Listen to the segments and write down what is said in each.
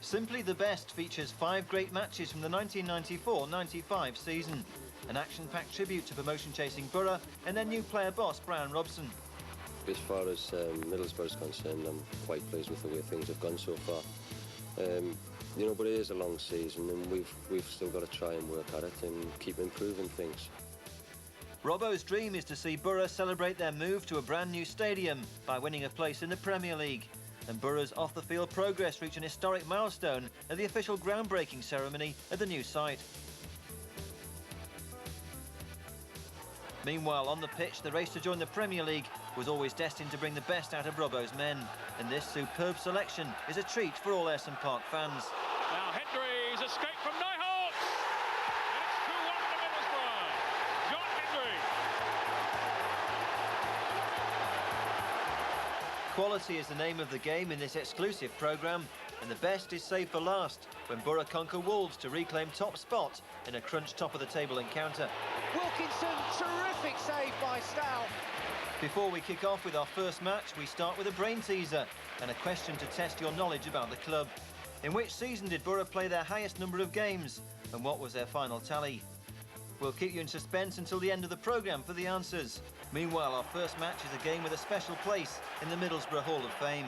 Simply the Best features 5 great matches from the 1994-95 season. An action-packed tribute to promotion-chasing Borough and their new player boss, Brian Robson. As far as Middlesbrough is concerned, I'm quite pleased with the way things have gone so far. You know, but it is a long season and we've still got to try and work at it and keep improving things. Robbo's dream is to see Borough celebrate their move to a brand new stadium by winning a place in the Premier League. And Borough's off-the-field progress reached an historic milestone at the official groundbreaking ceremony at the new site. Meanwhile, on the pitch, the race to join the Premier League was always destined to bring the best out of Robbo's men. And this superb selection is a treat for all Ayresome Park fans. Now Hendry's escaped from Nyholt! And it's 2-1 to Middlesbrough. John Hendry. Quality is the name of the game in this exclusive programme, and the best is saved for last when Borough conquer Wolves to reclaim top spot in a crunch top-of-the-table encounter. Wilkinson, terrific save by Stow. Before we kick off with our first match, we start with a brain teaser and a question to test your knowledge about the club. In which season did Borough play their highest number of games, and what was their final tally? We'll keep you in suspense until the end of the programme for the answers. Meanwhile, our first match is a game with a special place in the Middlesbrough Hall of Fame.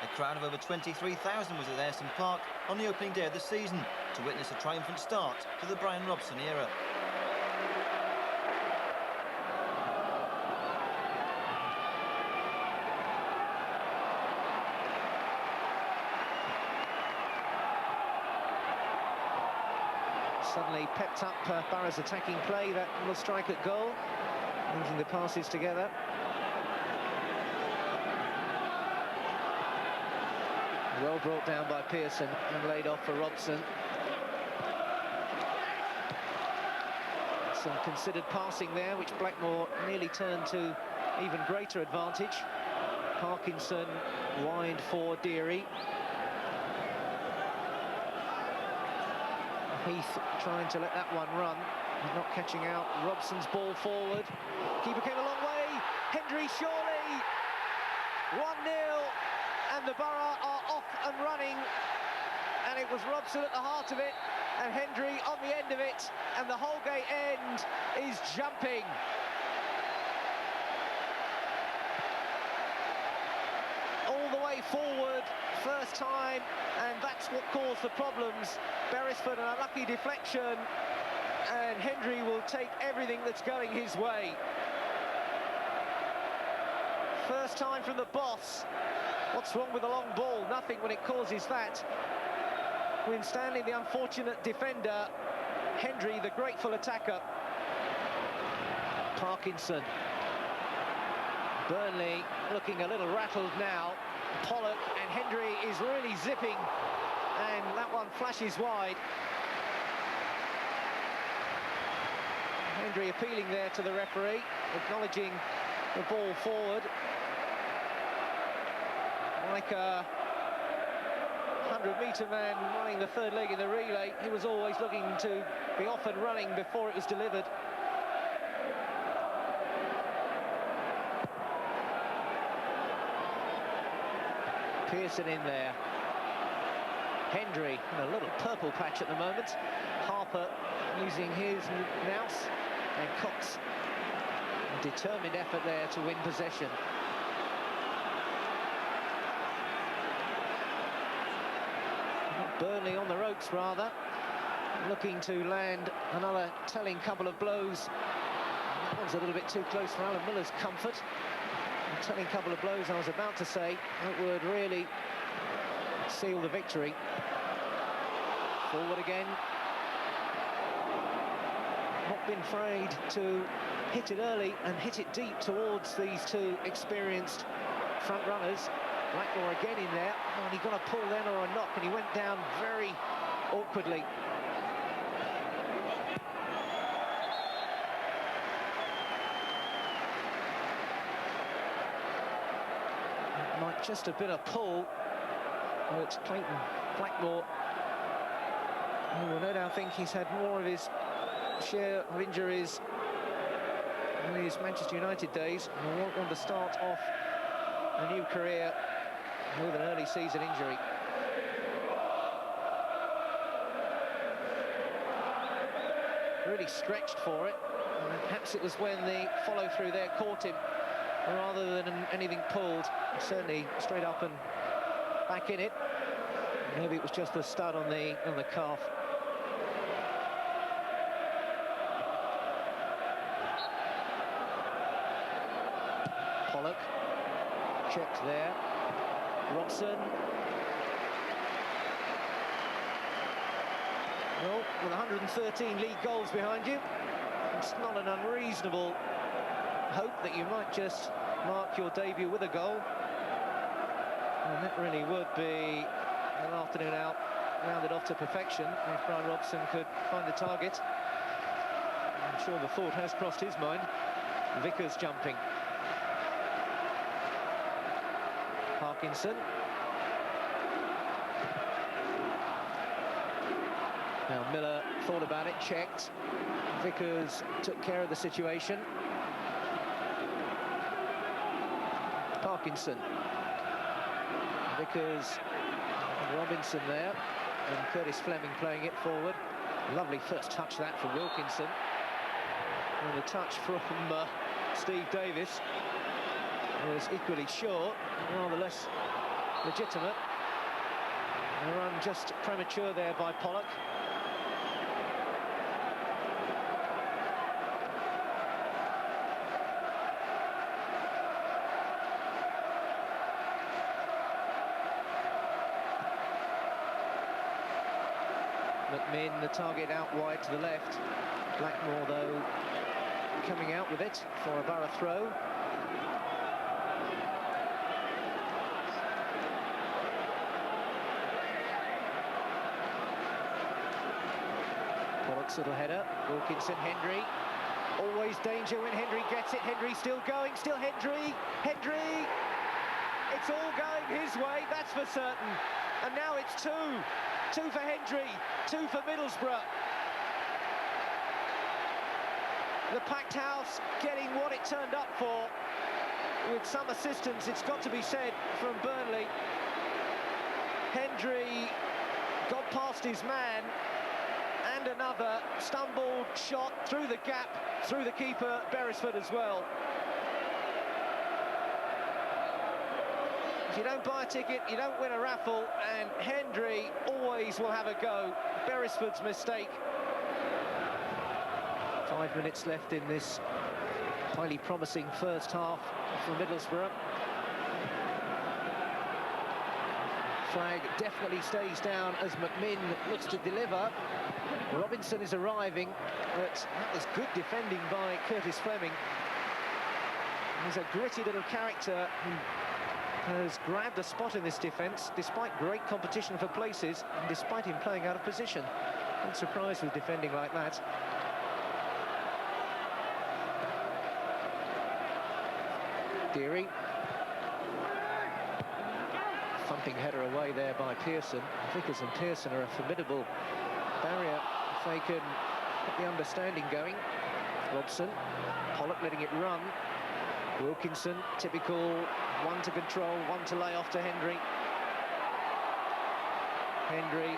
A crowd of over 23,000 was at Ayresome Park on the opening day of the season to witness a triumphant start to the Brian Robson era. Suddenly pepped up Borough's attacking play, that little strike at goal, linking the passes together. Well brought down by Pearson and laid off for Robson. Some considered passing there, which Blackmore nearly turned to even greater advantage. Parkinson wide for Deary. Heath trying to let that one run. He's not catching out. Robson's ball forward. Keeper came a long way. Hendry surely. 1-0. And the Borough are off and running. And it was Robson at the heart of it. And Hendry on the end of it. And the Holgate end is jumping. All the way forward. First time. And that's what caused the problems. Beresford, an unlucky deflection, and Hendry will take everything that's going his way. First time from the boss. What's wrong with the long ball? Nothing when it causes that. Winstanley, the unfortunate defender. Hendry, the grateful attacker. Parkinson. Burnley looking a little rattled now. Pollock, and Hendry is really zipping. And that one flashes wide. Hendry appealing there to the referee, acknowledging the ball forward. Like a 100-metre man running the third leg in the relay, he was always looking to be off and running before it was delivered. Pearson in there. Hendry in a little purple patch at the moment. Harper using his nous, and Cox, a determined effort there to win possession. Burnley on the ropes rather, looking to land another telling couple of blows. That one's a little bit too close for Alan Miller's comfort. A telling couple of blows, I was about to say, that would really seal the victory. Forward again. Not been afraid to hit it early and hit it deep towards these two experienced front runners. Blackmore again in there. Oh, and he got a pull then or a knock, and he went down very awkwardly. It might just have been a pull. But Clayton Blackmore, who will no doubt think he's had more of his share of injuries in his Manchester United days, and will want to start off a new career with an early season injury. really stretched for it. And perhaps it was when the follow-through there caught him, rather than anything pulled. Certainly straight up and back in it. Maybe it was just the stud on the calf. Pollock checked there. Robson. Well, with 113 league goals behind you, it's not an unreasonable hope that you might just mark your debut with a goal. And that really would be an afternoon out, rounded off to perfection if Brian Robson could find the target. I'm sure the thought has crossed his mind. Vickers jumping. Parkinson. Now Miller thought about it, checked. Vickers took care of the situation. Parkinson. Vickers and Robinson there. And Curtis Fleming playing it forward. Lovely first touch that from Wilkinson. And the touch from Steve Davis was equally short, rather less legitimate. A run just premature there by Pollock. McMinn, the target out wide to the left. Blackmore, though, coming out with it for a Borough throw. Pollock's little header. Wilkinson, Hendry. Always danger when Hendry gets it. Hendry still going, still Hendry. Hendry! It's all going his way, that's for certain. And now it's two. Two for Hendry, two for Middlesbrough. The packed house getting what it turned up for, with some assistance, it's got to be said, from Burnley. Hendry got past his man, and another stumbled shot through the gap, through the keeper, Beresford as well. If you don't buy a ticket, you don't win a raffle, and Hendry always will have a go. Beresford's mistake. 5 minutes left in this highly promising first half for Middlesbrough. Flag definitely stays down as McMinn looks to deliver. Robinson is arriving, but that was good defending by Curtis Fleming. He's a gritty little character who has grabbed a spot in this defence despite great competition for places and despite him playing out of position. Not surprised with defending like that. Deary. Thumping header away there by Pearson. Vickers and Pearson are a formidable barrier if they can get the understanding going. Robson, Pollock letting it run. Wilkinson, typical one to control, one to lay off to Hendry. Hendry.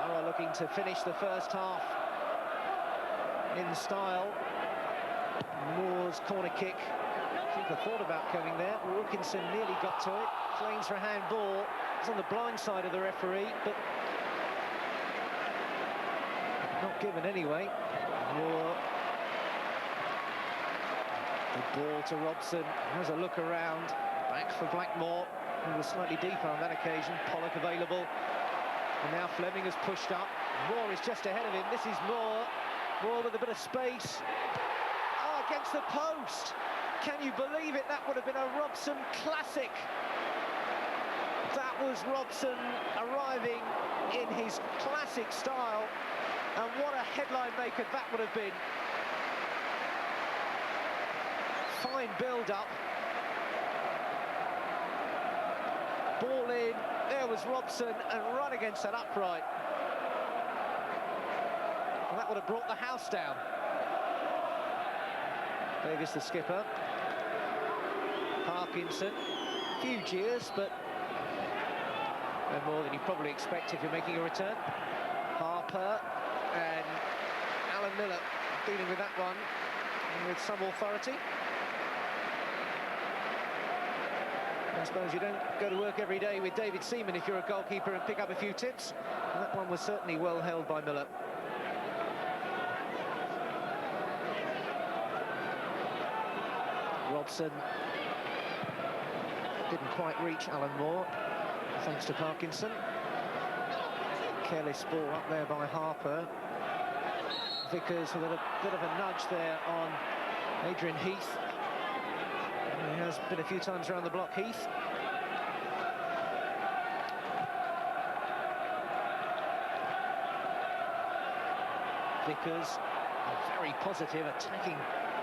Borough looking to finish the first half in style. Moore's corner kick. Keeper thought about coming there. Wilkinson nearly got to it. Claims for a handball. It's on the blind side of the referee, but not given anyway. Moore. The ball to Robson. Has a look around. Back for Blackmore, who was slightly deeper on that occasion. Pollock available. And now Fleming has pushed up. Moore is just ahead of him. This is Moore. Moore with a bit of space. Against the post. Can you believe it? That would have been a Robson classic. That was Robson arriving in his classic style, and what a headline maker that would have been. Fine build-up. Ball in, there was Robson, and right against that upright. And that would have brought the house down. Davis, the skipper. Parkinson, a few jeers, but no more than you probably expect if you're making a return. Harper and Alan Miller dealing with that one with some authority. I suppose you don't go to work every day with David Seaman if you're a goalkeeper and pick up a few tips. And that one was certainly well held by Miller. Robson didn't quite reach Alan Moore, thanks to Parkinson. Careless ball up there by Harper. Vickers with a bit of a nudge there on Adrian Heath. He has been a few times around the block, Heath. Vickers very positive, attacking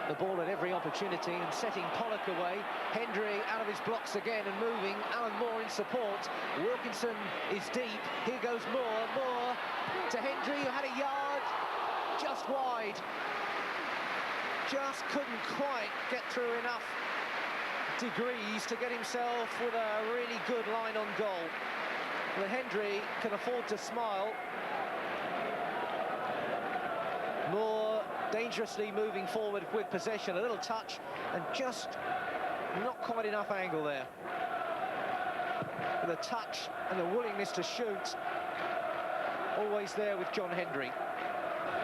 the ball at every opportunity and setting Pollock away. Hendry out of his blocks again and moving. Alan Moore in support. Wilkinson is deep. Here goes Moore. Moore to Hendry, who had a yard just wide. Just couldn't quite get through enough degrees to get himself with a really good line on goal. But Hendry can afford to smile. Moore dangerously moving forward with possession, a little touch and just not quite enough angle there. With a touch and the willingness to shoot, always there with John Hendry.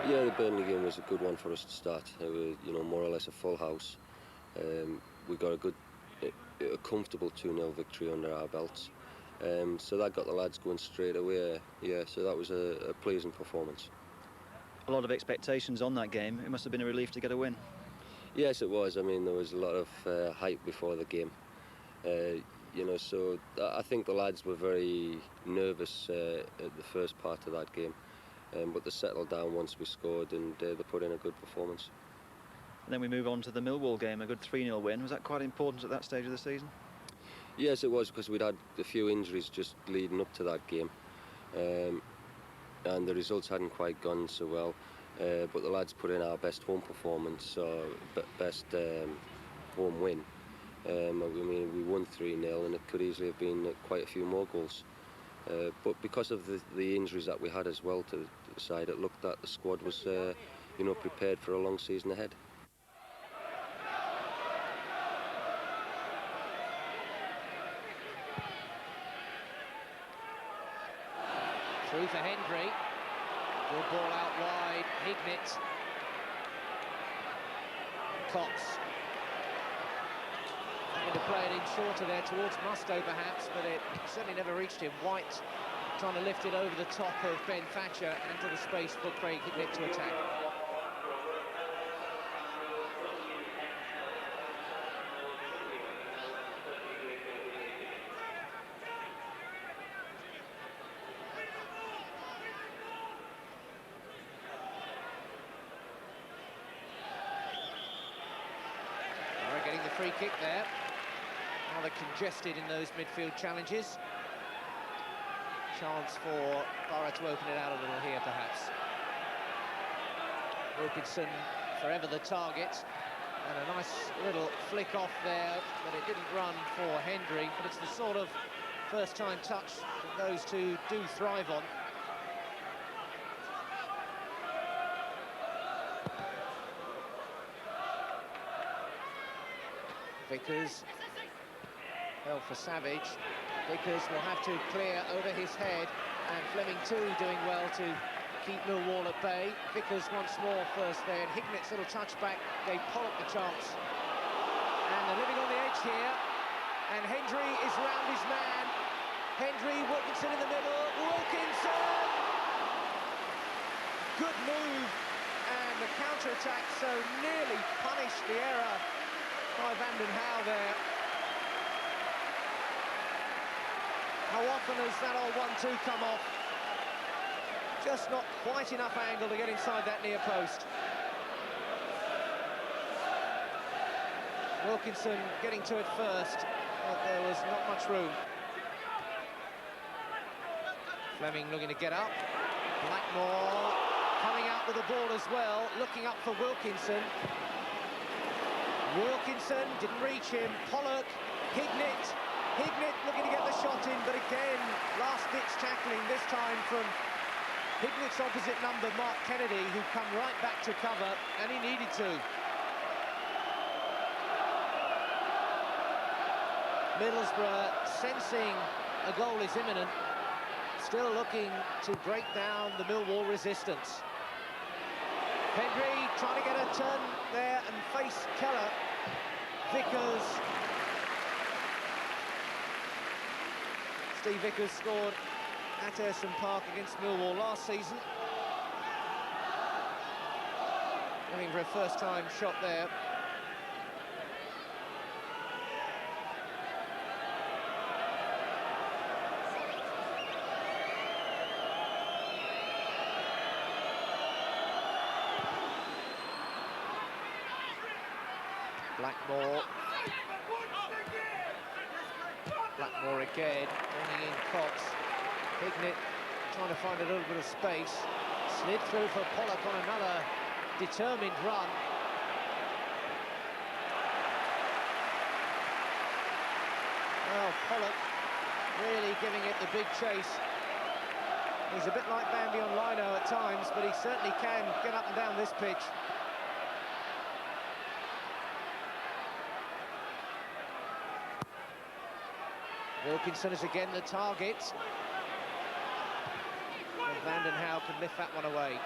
Yeah, the Burnley game was a good one for us to start. It was, you know, more or less a full house. We got a comfortable 2-0 victory under our belts. So that got the lads going straight away. Yeah, so that was a pleasing performance. A lot of expectations on that game. It must have been a relief to get a win. Yes, it was. I mean, there was a lot of hype before the game. You know, so I think the lads were very nervous at the first part of that game. But they settled down once we scored and they put in a good performance. And then we move on to the Millwall game, a good 3-0 win. Was that quite important at that stage of the season? Yes, it was, because we'd had a few injuries just leading up to that game. And the results hadn't quite gone so well. But the lads put in our best home performance, or best home win. I mean, we won 3-0 and it could easily have been quite a few more goals. But because of the injuries that we had as well to the side, it looked that the squad was, you know, prepared for a long season ahead. Through for Hendry. Good ball out wide. Hignett. Cox. Having to play it in shorter there towards Mustoe perhaps, but it certainly never reached him. White trying to lift it over the top of Ben Thatcher and to the space for Craig Hignett to attack. Getting the free kick there. Rather congested in those midfield challenges. Chance for Borough to open it out a little here, perhaps. Wilkinson forever the target. And a nice little flick off there, but it didn't run for Hendry. But it's the sort of first-time touch that those two do thrive on. Vickers held for Savage. Vickers will have to clear over his head, and Fleming too doing well to keep Millwall at bay. Vickers once more first there, and Hignett's little touchback gave Pollock the chance. And they're living on the edge here, and Hendry is round his man. Hendry, Wilkinson in the middle, Wilkinson! Good move, and the counter-attack so nearly punished the error by Vanden Hauwe there. How often has that old 1-2 come off? Just not quite enough angle to get inside that near post. Wilkinson getting to it first, but there was not much room. Fleming looking to get up. Blackmore coming out with the ball as well, looking up for Wilkinson. Wilkinson didn't reach him. Pollock, Hignett looking to get the shot in, but again, last-ditch tackling, this time from Hignett's opposite number, Mark Kennedy, who come right back to cover, and he needed to. Middlesbrough, sensing a goal is imminent, still looking to break down the Millwall resistance. Hendry trying to get a turn there and face Keller. Vickers. Steve Vickers scored at Ayresome Park against Millwall last season. Looking for a first-time shot there. Blackmore again, bringing in Cox. Hignett trying to find a little bit of space. Slid through for Pollock on another determined run. Well, Pollock really giving it the big chase. He's a bit like Bambi on Lino at times, but he certainly can get up and down this pitch. Wilkinson is again the target. And Vanden Hauwe can lift that one away.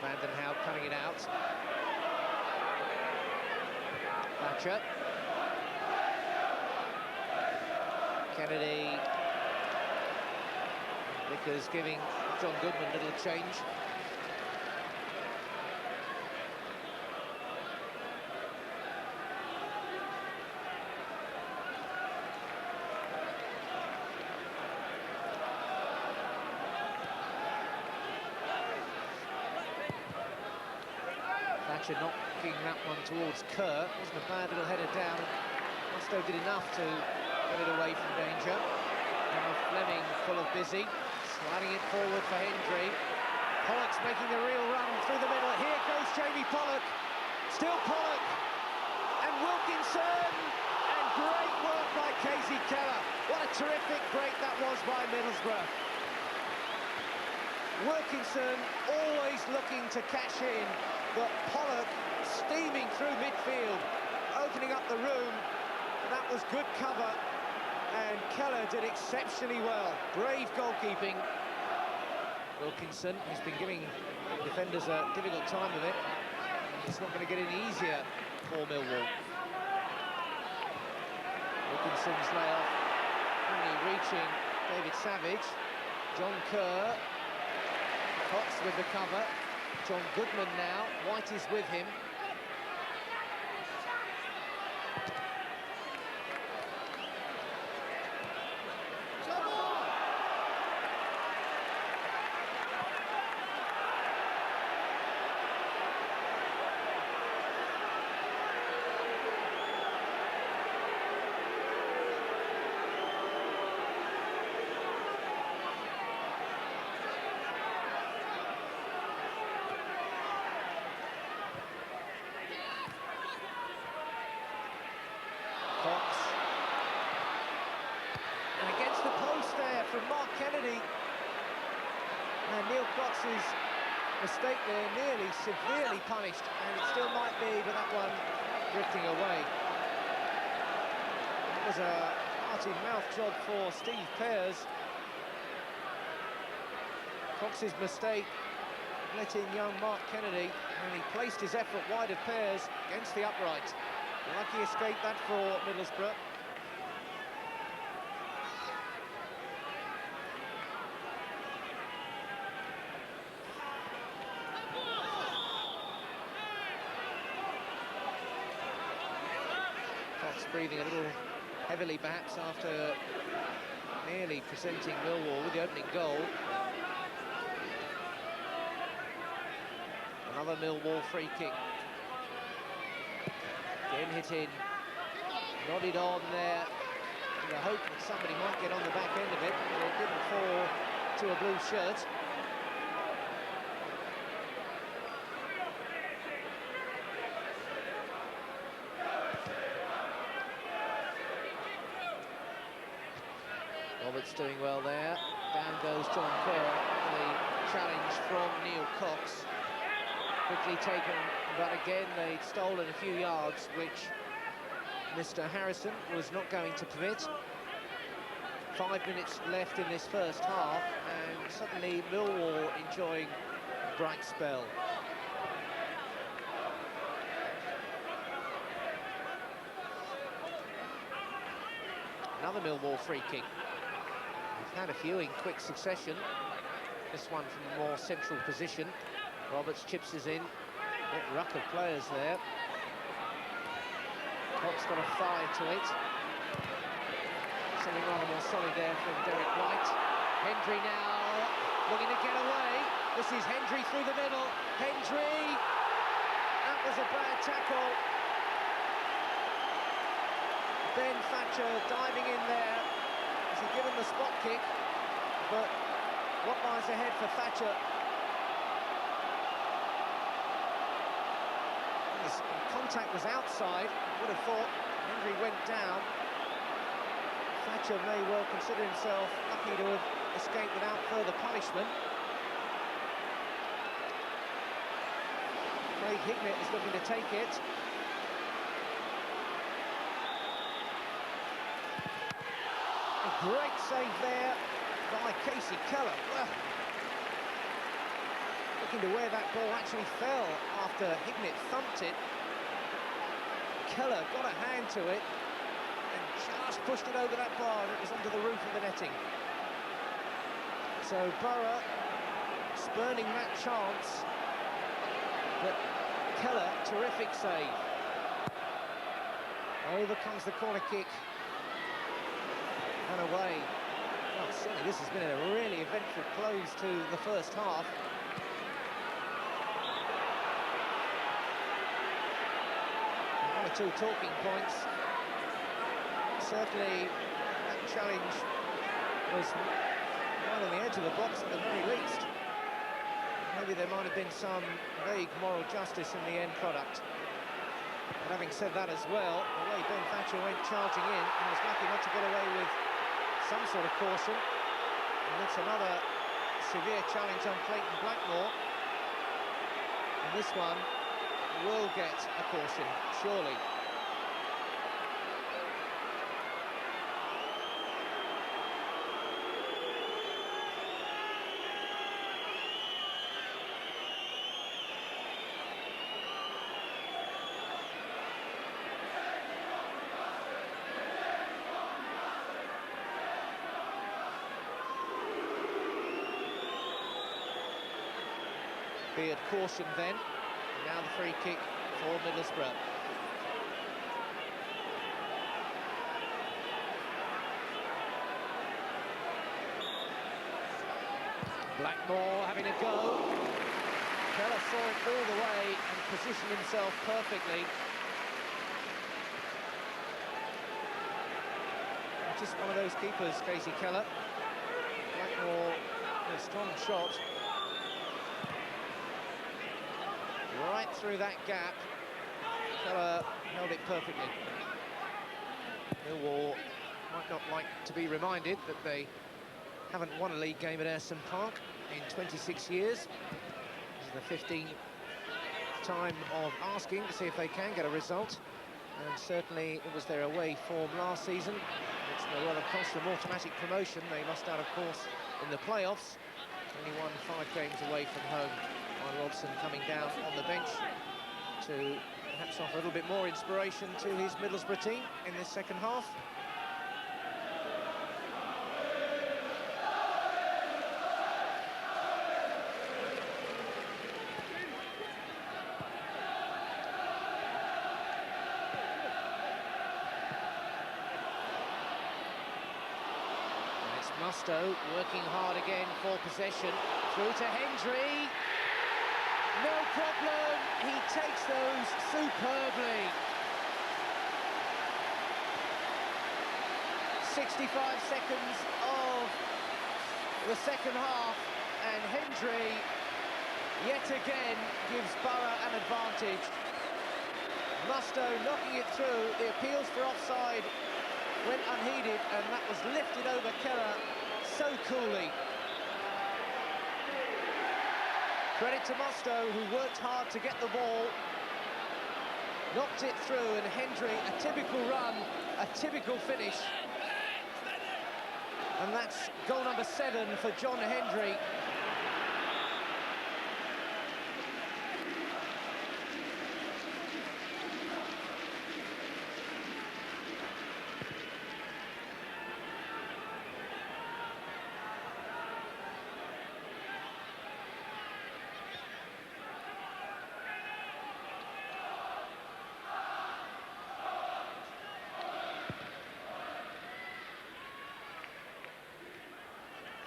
Vanden Hauwe cutting it out. Thatcher. Kennedy. Vickers giving John Goodman a little change. Knocking that one towards Kerr. Wasn't a bad little header down. Mustoe did enough to get it away from danger. Now Fleming full of busy, sliding it forward for Hendry. Pollock's making the real run through the middle. Here goes Jamie Pollock. Still Pollock. And Wilkinson. And great work by Casey Keller. What a terrific break that was by Middlesbrough. Wilkinson always looking to cash in, but Pollock steaming through midfield, opening up the room. That was good cover, and Keller did exceptionally well. Brave goalkeeping. Wilkinson has been giving defenders a difficult time of it. It's not going to get any easier for Millwall. Wilkinson's layoff, only reaching David Savage. John Kerr. Cox with the cover. John Goodman now. White is with him. Kennedy, and Neil Crox's mistake there nearly severely punished, and it still might be, but that one drifting away. It was a hearty mouth job for Steve Pears. Crox's mistake let in young Mark Kennedy, and he placed his effort wide of pairs against the upright. Lucky escape that for Middlesbrough. Fox breathing a little heavily perhaps after nearly presenting Millwall with the opening goal. Another Millwall free kick. Again hit in, nodded on there, in the hope that somebody might get on the back end of it, but it didn't fall to a blue shirt. Roberts doing well there. Down goes John Kerr. The challenge from Neil Cox. Quickly taken, but again they'd stolen a few yards, which Mr. Harrison was not going to permit. 5 minutes left in this first half, and suddenly Millwall enjoying a bright spell. Another Millwall free kick. We've had a few in quick succession. This one from a more central position. Roberts chips us in. Bit ruck of players there. Cox got a thigh to it. Something rather more solid there from Derek White. Hendry now looking to get away. This is Hendry through the middle. Hendry! That was a bad tackle. Ben Thatcher diving in there. As he given the spot kick, but what lies ahead for Thatcher? His contact was outside. Would have thought Hendry went down. Thatcher may well consider himself lucky to have escaped without further punishment. Craig Hignett is looking to take it. A great save there by Casey Keller. Well, looking to where that ball actually fell after Hignett thumped it. Keller got a hand to it and just pushed it over that bar, and it was onto the roof of the netting. So Borough spurning that chance, but Keller, terrific save. Over comes the corner kick and away. Well, certainly this has been a really eventful close to the first half. One or two talking points. Certainly that challenge was right on the edge of the box at the very least. Maybe there might have been some vague moral justice in the end product. But having said that as well, the way Ben Thatcher went charging in, and was lucky not to get away with some sort of caution. And that's another severe challenge on Clayton Blackmore. And this one will get a caution, surely. Beard caution then, and now the free kick for Middlesbrough. Blackmore having a go. Keller saw it all the way and positioned himself perfectly. Just one of those keepers, Casey Keller. Blackmore, a strong shot. Right through that gap, Keller held it perfectly. Millwall might not like to be reminded that they haven't won a league game at Ayresome Park in 26 years. This is the 15th time of asking to see if they can get a result. And certainly it was their away form last season, which may well have cost them automatic promotion. They lost out, of course, in the playoffs. Only won 5 games away from home Ryan Robson coming down on the bench to perhaps offer a little bit more inspiration to his Middlesbrough team in this second half. Musto working hard again for possession, through to Hendry, no problem, he takes those superbly. 65 seconds of the second half, and Hendry yet again gives Borough an advantage. Musto knocking it through, the appeals for offside went unheeded, and that was lifted over Keller so coolly. Credit to Musto, who worked hard to get the ball, knocked it through, and Hendry, a typical run, a typical finish. And that's goal number 7 for John Hendry.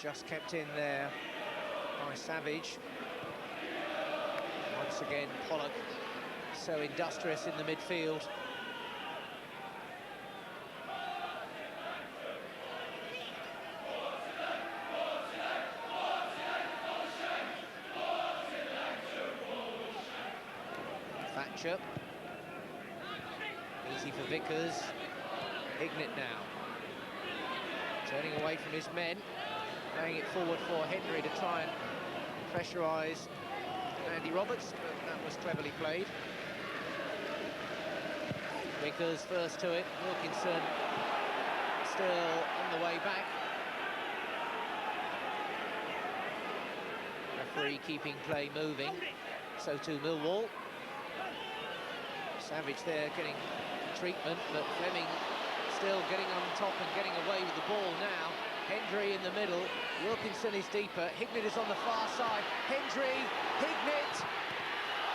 Just kept in there by Savage. Once again, Pollock so industrious in the midfield. Thatcher. Easy for Vickers. Hignett now. Turning away from his men. Playing it forward for Hendry to try and pressurise Andy Roberts, but that was cleverly played. Vickers first to it, Wilkinson still on the way back. Referee keeping play moving, so too Millwall. Savage there getting treatment, but Fleming still getting on top and getting away with the ball now. Hendry in the middle, Wilkinson is deeper, Hignett is on the far side, Hendry, Hignett,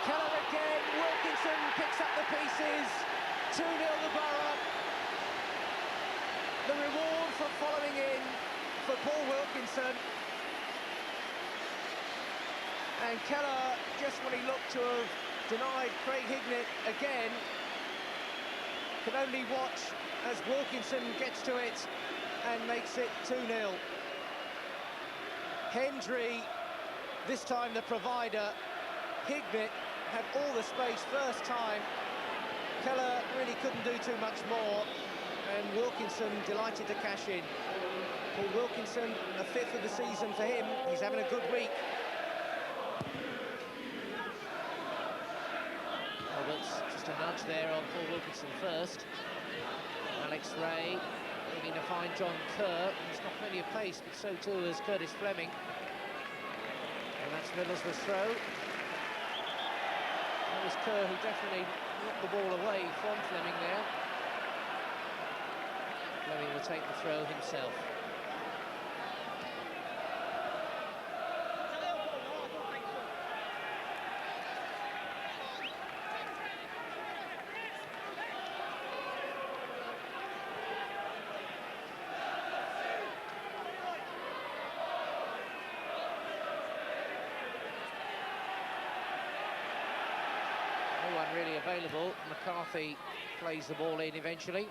Keller again, Wilkinson picks up the pieces, 2-0 the Borough. The reward for following in for Paul Wilkinson. And Keller, just when he looked to have denied Craig Hignett again, can only watch as Wilkinson gets to it and makes it 2-0. Hendry, this time the provider. Hignett had all the space first time. Keller really couldn't do too much more, and Wilkinson delighted to cash in. Paul Wilkinson, a 5th of the season for him. He's having a good week. Roberts, just a nudge there on Paul Wilkinson first. Alex Ray looking to find John Kerr. He's got plenty of pace, but so too is Curtis Fleming. And that's Middlesbrough's throw. That was Kerr who definitely knocked the ball away from Fleming there. Fleming will take the throw himself. Really available. McCarthy plays the ball in eventually.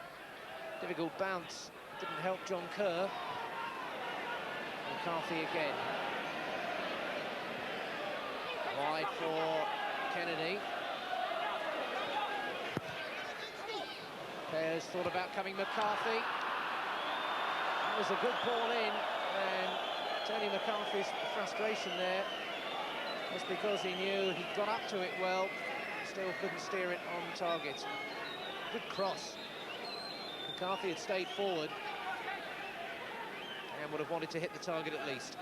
Difficult bounce, didn't help John Kerr. McCarthy again. Wide for Kennedy. Players thought about coming McCarthy. That was a good ball in, and Tony McCarthy's frustration there was because he knew he got up to it well. Still couldn't steer it on target. Good cross. McCarthy had stayed forward and would have wanted to hit the target at least.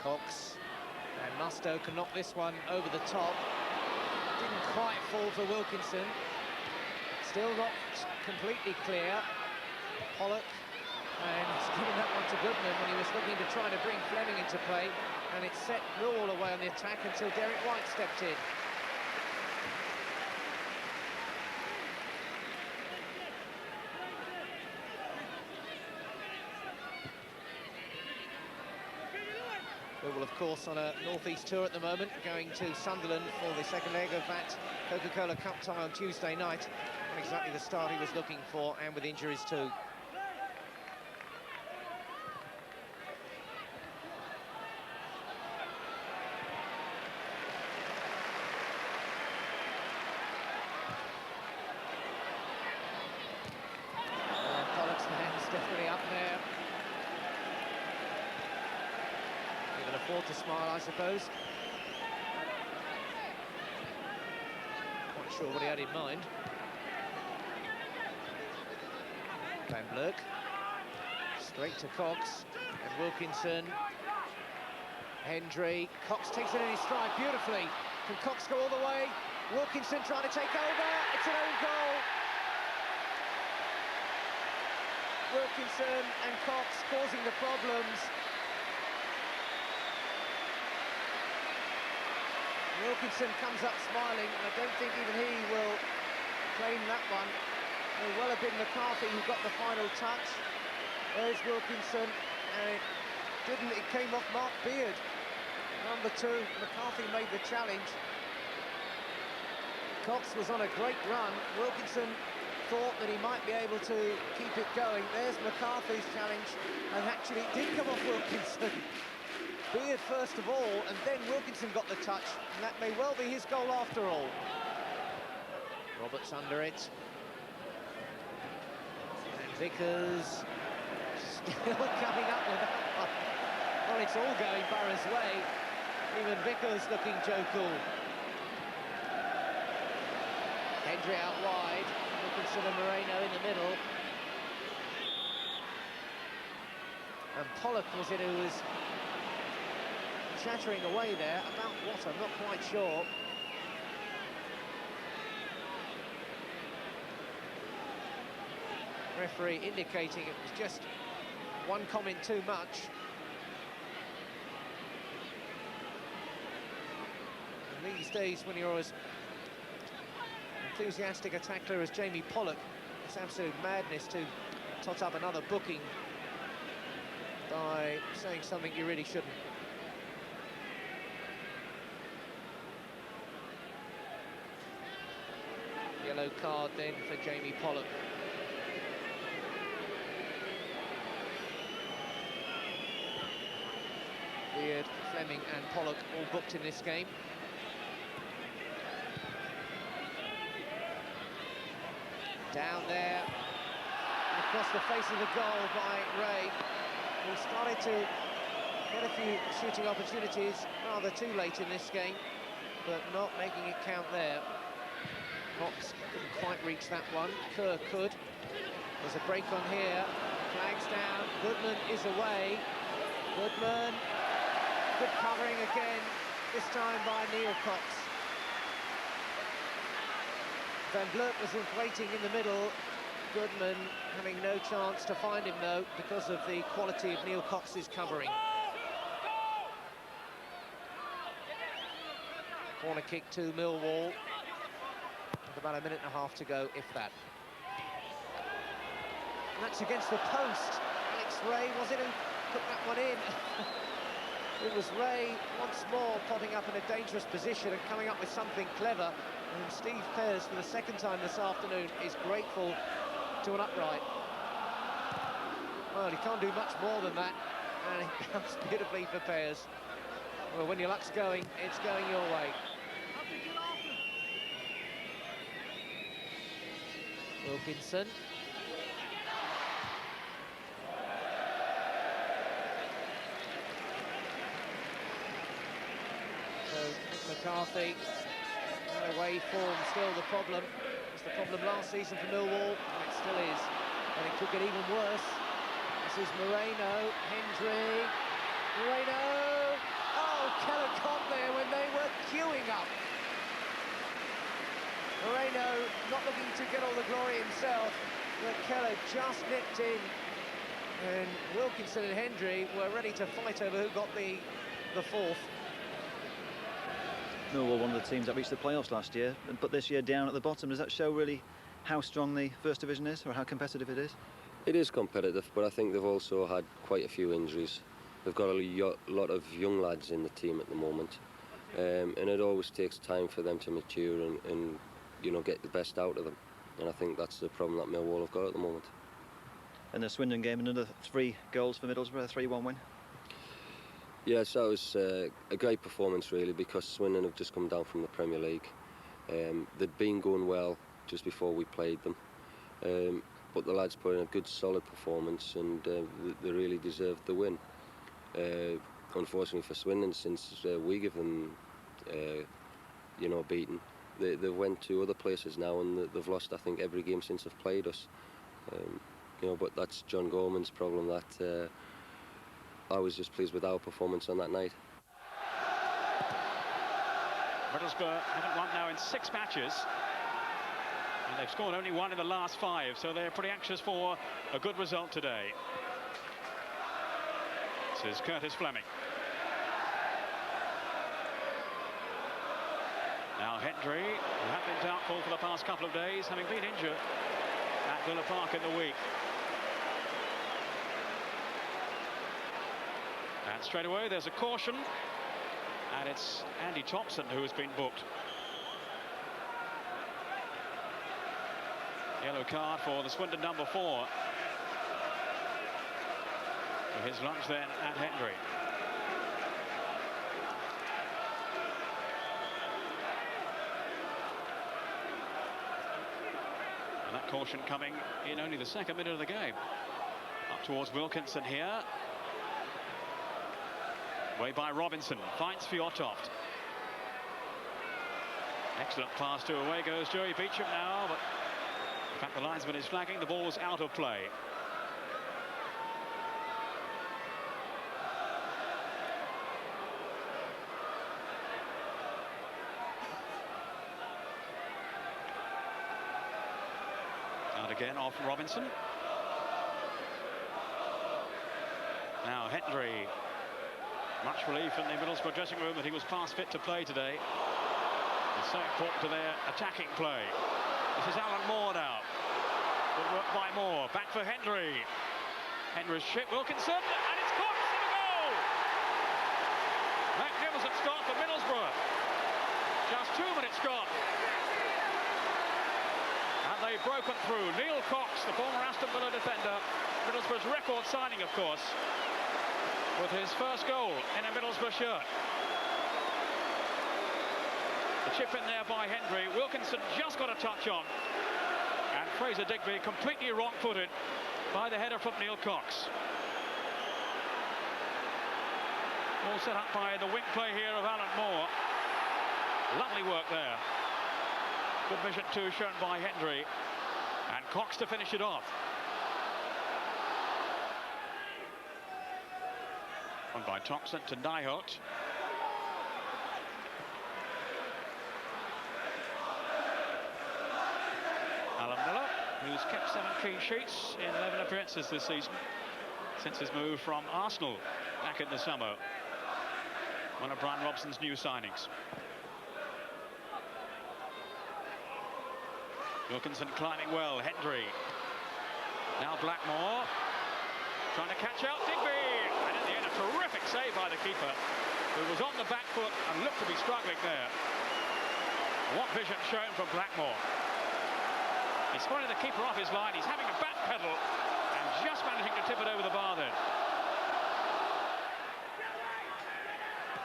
Cox. And Mustoe can knock this one over the top. Didn't quite fall for Wilkinson. Still not completely clear. Pollock, and he's given that one to Goodman when he was looking to try to bring Fleming into play, and it set Millwall away on the attack until Derek White stepped in. Millwall, of course, on a north-east tour at the moment, going to Sunderland for the second leg of that Coca-Cola Cup tie on Tuesday night. Not exactly the start he was looking for, and with injuries too. Pollock's hands definitely up there. He can afford to smile, I suppose. Not sure what he had in mind. Van Vleuk, straight to Cox, and Wilkinson. Hendry, Cox takes it in his stride beautifully. Can Cox go all the way? Wilkinson trying to take over, it's an own goal. Wilkinson and Cox causing the problems. Wilkinson comes up smiling, and I don't think even he will claim that one. It may well have been McCarthy who got the final touch. There's Wilkinson, and it came off Mark Beard. Number 2, McCarthy made the challenge. Cox was on a great run. Wilkinson thought that he might be able to keep it going. There's McCarthy's challenge, and actually it did come off Wilkinson. Beard first of all, and then Wilkinson got the touch, and that may well be his goal after all. Roberts under it. And Vickers still coming up with that one. Well, it's all going Borough's way. Even Vickers looking jovial. Hendry out wide. Wilkinson and Moreno in the middle. And Pollock was it who was chattering away there. About what, I'm not quite sure. Referee indicating it was just one comment too much. And these days, when you're as enthusiastic a tackler as Jamie Pollock, it's absolute madness to tot up another booking by saying something you really shouldn't. Yellow card then for Jamie Pollock. Beard, Fleming and Pollock all booked in this game. Down there, across the face of the goal by Ray. He started to get a few shooting opportunities rather too late in this game, but not making it count there. Cox couldn't quite reach that one. Kerr could. There's a break on here. Flags down. Goodman is away. Goodman. Good covering again, this time by Neil Cox. Van Vleuk was waiting in the middle. Goodman having no chance to find him, though, because of the quality of Neil Cox's covering. Corner kick to Millwall. With about a minute and a half to go, if that. And that's against the post. Alex Ray, was it, who put that one in? It was Ray once more popping up in a dangerous position and coming up with something clever. And Steve Pears, for the second time this afternoon, is grateful to an upright. Well, he can't do much more than that, and it comes beautifully for Pears. Well, when your luck's going, it's going your way. Wilkinson. So McCarthy, away form still the problem. It was the problem last season for Millwall, and it still is. And it could get even worse. This is Moreno, Hendry, Moreno, Keller got there when they were queuing up. Moreno not looking to get all the glory himself, but Keller just nipped in. And Wilkinson and Hendry were ready to fight over who got the fourth. Millwall, one of the teams that reached the playoffs last year, but this year down at the bottom. Does that show really how strong the First Division is, or how competitive it is? It is competitive, but I think they've also had quite a few injuries. They've got a lot of young lads in the team at the moment, and it always takes time for them to mature and you know, get the best out of them. And I think that's the problem that Millwall have got at the moment. And the Swindon game, another 3 goals for Middlesbrough, a 3-1 win. Yes, that was a great performance really, because Swindon have just come down from the Premier League. They'd been going well just before we played them, but the lads put in a good solid performance, and they really deserved the win. Unfortunately for Swindon, since we give them you know, beaten, they went to other places now, and they've lost, I think, every game since they've played us. You know, but that's John Gorman's problem. That I was just pleased with our performance on that night. Middlesbrough haven't won now in 6 matches, and they've scored only 1 in the last 5, so they're pretty anxious for a good result today. This is Curtis Fleming. Now Hendry, who had been doubtful for the past couple of days, having been injured at Villa Park in the week. And straight away there's a caution, and it's Andy Thompson who has been booked. Yellow card for the Swindon number 4. For his lunge then at Hendry. And that caution coming in only the 2nd minute of the game. Up towards Wilkinson here. Way by Robinson, finds Fjortoft. Excellent pass to away goes Joey Beecham now, but in fact the linesman is flagging, the ball's out of play. Out again off Robinson. Now Hendry. Much relief in the Middlesbrough dressing room that he was past fit to play today. It's so important to their attacking play. This is Alan Moore now. Good work by Moore. Back for Hendry. Hendry's shit Wilkinson, and it's caught for the goal! Magnificent start for Middlesbrough. Just 2 minutes gone. And they've broken through. Neil Cox, the former Aston Villa defender, Middlesbrough's record signing, of course, with his first goal in a Middlesbrough shirt. The chip in there by Hendry. Wilkinson just got a touch on. And Fraser Digby completely wrong-footed by the header from Neil Cox. All set up by the wing play here of Alan Moore. Lovely work there. Good vision too shown by Hendry. And Cox to finish it off. By Thompson to Nijholt. Alan Miller, who's kept 7 clean sheets in 11 appearances this season since his move from Arsenal back in the summer. One of Brian Robson's new signings. Wilkinson climbing well. Hendry. Now Blackmore. Trying to catch out Digby. And in the end, a terrific save by the keeper, who was on the back foot and looked to be struggling there. What vision shown from Blackmore. He's squaring the keeper off his line. He's having a back pedal and just managing to tip it over the bar then.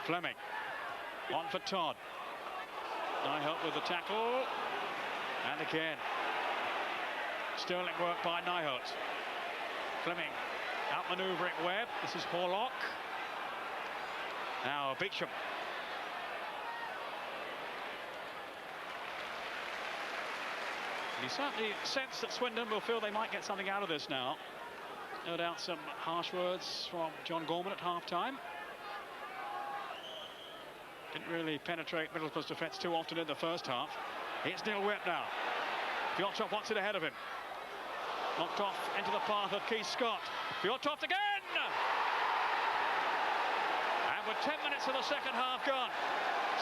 Fleming. On for Todd. Nijholt with the tackle. And again. Sterling work by Nijholt. Fleming. Outmanoeuvring Webb. This is Horlock. Now Beecham. You certainly sense that Swindon will feel they might get something out of this now. No doubt some harsh words from John Gorman at half-time. Didn't really penetrate Middlesbrough's defence too often in the first half. It's Neil Whip now. Fjortov wants it ahead of him. Knocked off into the path of Keith Scott. Fjortov again! And with 10 minutes of the second half gone,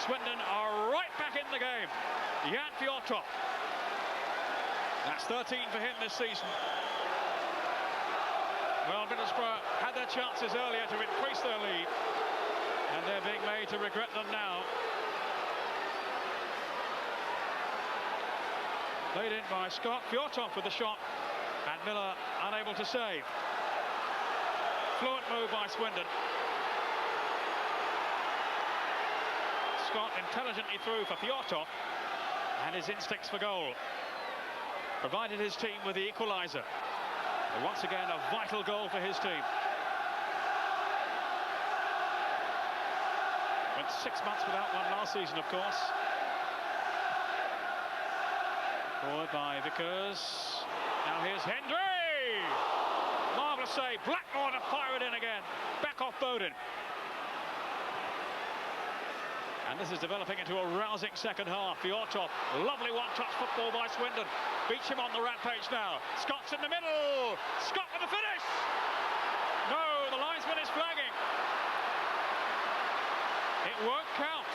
Swindon are right back in the game. Jan Fjortov. That's 13 for him this season. Well, Middlesbrough had their chances earlier to increase their lead, and they're being made to regret them now. Played in by Scott. Fjortov with the shot, and Miller unable to save. Fluent move by Swindon. Scott intelligently through for Fjortov, and his instincts for goal provided his team with the equaliser. And once again, a vital goal for his team. Went 6 months without one last season, of course. Forward by Vickers. Now here's Hendry! Marvellous save. Blackmore to fire it in again. Back off Bowden. And this is developing into a rousing second half. Fjortov, lovely one-touch football by Swindon. Beach him on the rampage now. Scott's in the middle. Scott with the finish. No, the linesman is flagging. It won't count.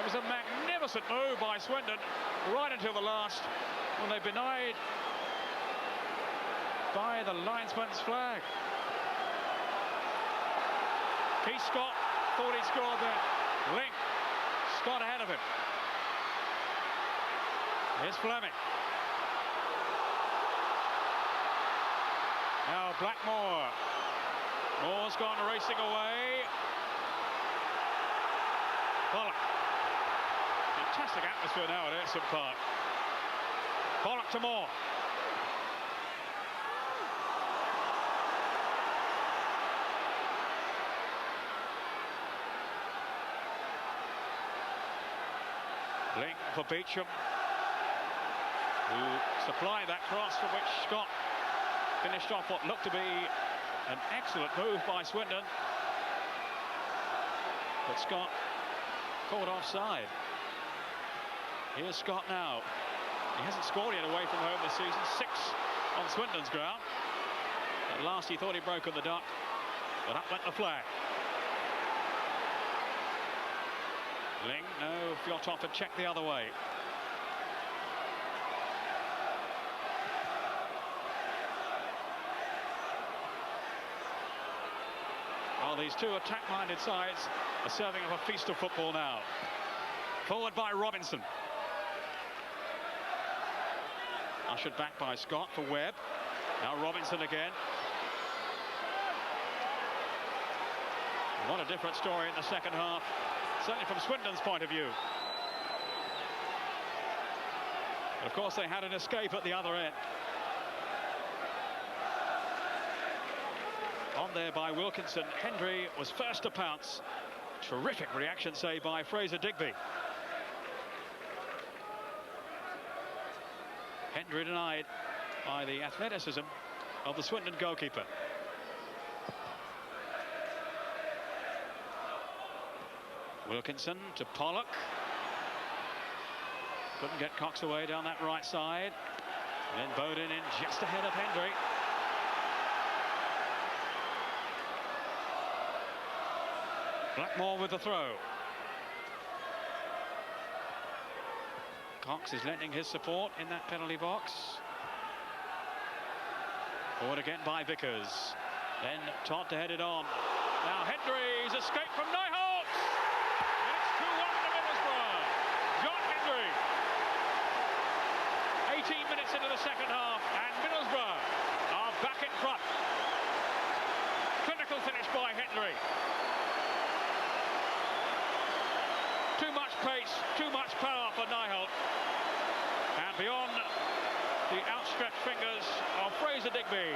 It was a magnificent move by Swindon right until the last, when they denied by the linesman's flag. Keith Scott thought he scored there. Link. Scott ahead of him. Here's Fleming. Now Blackmore. Moore's gone racing away. Pollock. Fantastic atmosphere now at Ayrton Park. Pollock to Moore. Link for Beecham, who supplied that cross for which Scott finished off what looked to be an excellent move by Swindon. But Scott caught offside. Here's Scott now. He hasn't scored yet away from home this season. 6 on Swindon's ground. At last he thought he'd broken the duck, but up went the flag. Ling, no, Fjortov had checked the other way. Well, these two attack-minded sides are serving up a feast of football now. Forward by Robinson. Ushered back by Scott for Webb. Now Robinson again. What a different story in the second half. Certainly from Swindon's point of view. Of course, they had an escape at the other end. On there by Wilkinson. Hendry was first to pounce. Terrific reaction, say, by Fraser Digby. Hendry denied by the athleticism of the Swindon goalkeeper. Wilkinson to Pollock. Couldn't get Cox away down that right side. And then Bowden in just ahead of Hendry. Blackmore with the throw. Cox is lending his support in that penalty box. Forward again by Vickers. Then Todd to head it on. Now Hendry's escape from Nyholt. It's 2-1 to Middlesbrough. John Hendry. 18 minutes into the second half, and Middlesbrough are back in front. Clinical finish by Hendry. Too much pace, too much power for Nyholt. And beyond the outstretched fingers of Fraser Digby.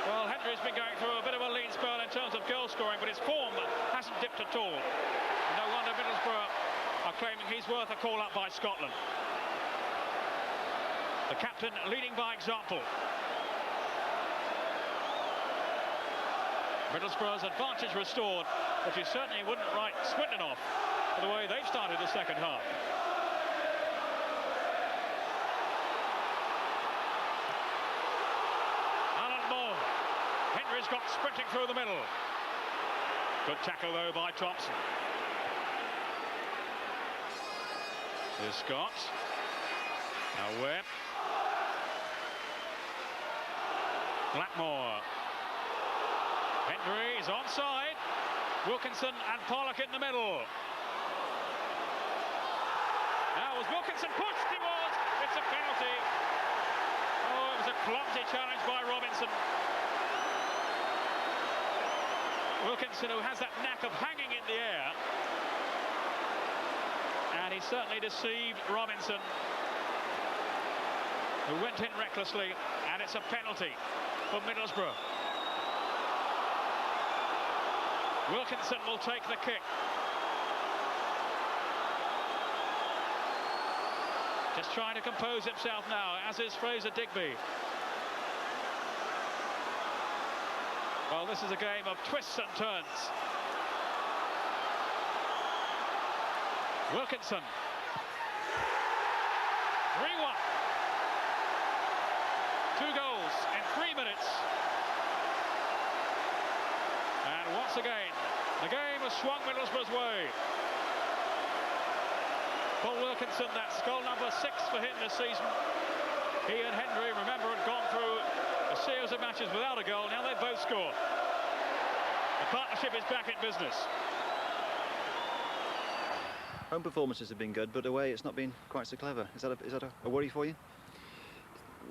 Well, Hendry's been going through a bit of a lean spell in terms of goal scoring, but his form hasn't dipped at all. No wonder Middlesbrough are claiming he's worth a call-up by Scotland. The captain leading by example. Middlesbrough's advantage restored, but you certainly wouldn't write Swindon off for the way they've started the second half. Alan Moore. Henry's got sprinting through the middle. Good tackle, though, by Thompson. Here's Scott. Now Webb. Blackmore. Henry is onside. Wilkinson and Pollock in the middle. Now was Wilkinson pushed? He was. It's a penalty. Oh, it was a clumsy challenge by Robinson. Wilkinson, who has that knack of hanging in the air. And he certainly deceived Robinson, who went in recklessly, and it's a penalty for Middlesbrough. Wilkinson will take the kick. Just trying to compose himself now, as is Fraser Digby. Well, this is a game of twists and turns. Wilkinson. 3-1. 2 goals in 3 minutes. And once again, the game has swung Middlesbrough's way. Paul Wilkinson, that's goal number 6 for him this season. He and Henry, remember, had gone through a series of matches without a goal. Now they both score. The partnership is back in business. Home performances have been good, but away it's not been quite so clever. Is that a worry for you?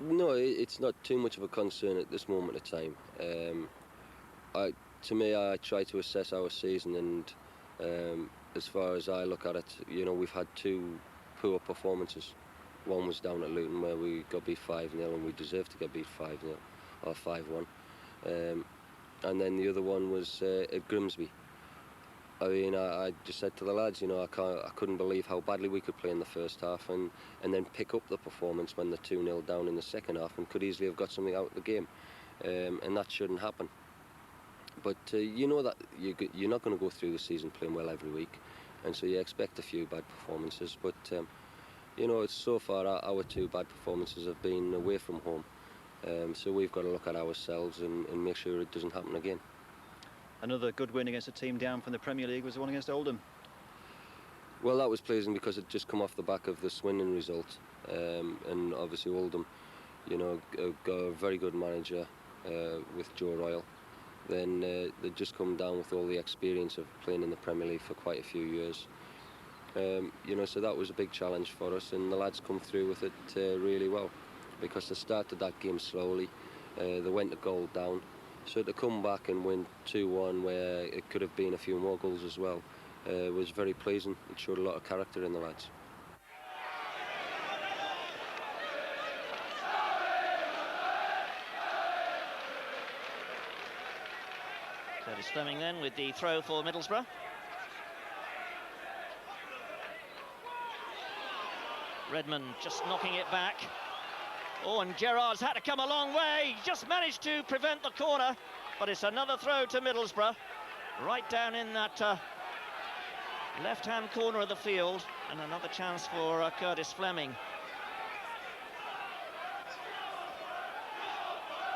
No, it's not too much of a concern at this moment of time. To me, I try to assess our season, and as far as I look at it, you know, we've had 2 poor performances. One was down at Luton, where we got beat 5-0, and we deserved to get beat 5-0 or 5-1. And then the other one was at Grimsby. I mean, I just said to the lads, you know, I couldn't believe how badly we could play in the first half, and then pick up the performance when they're 2-0 down in the second half, and could easily have got something out of the game, and that shouldn't happen. But you know that you're not going to go through the season playing well every week, and so you expect a few bad performances. But you know, it's so far our 2 bad performances have been away from home, so we've got to look at ourselves and make sure it doesn't happen again. Another good win against a team down from the Premier League was the one against Oldham. Well, that was pleasing because it just come off the back of the Swindon result, and obviously Oldham, you know, got a very good manager with Joe Royle. Then they'd just come down with all the experience of playing in the Premier League for quite a few years. You know, so that was a big challenge for us, and the lads come through with it really well, because they started that game slowly. They went a goal down. So to come back and win 2-1, where it could have been a few more goals as well, was very pleasing. It showed a lot of character in the lads. Curtis Fleming then with the throw for Middlesbrough. Redmond just knocking it back. Oh, and Gerrard's had to come a long way. Just managed to prevent the corner, but it's another throw to Middlesbrough, right down in that left-hand corner of the field, and another chance for Curtis Fleming.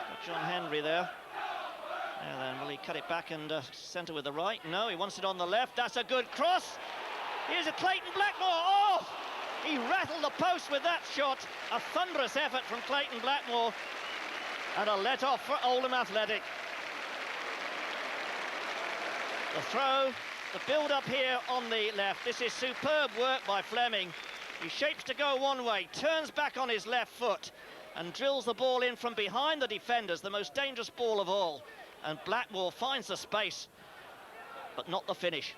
Got John Henry there. Now then, will he cut it back and centre with the right? No, he wants it on the left. That's a good cross. Here's a Clayton Blackmore. Oh! He rattled the post with that shot. A thunderous effort from Clayton Blackmore. And a let-off for Oldham Athletic. The throw, the build-up here on the left. This is superb work by Fleming. He shapes to go one way, turns back on his left foot, and drills the ball in from behind the defenders, the most dangerous ball of all. And Blackmore finds the space, but not the finish.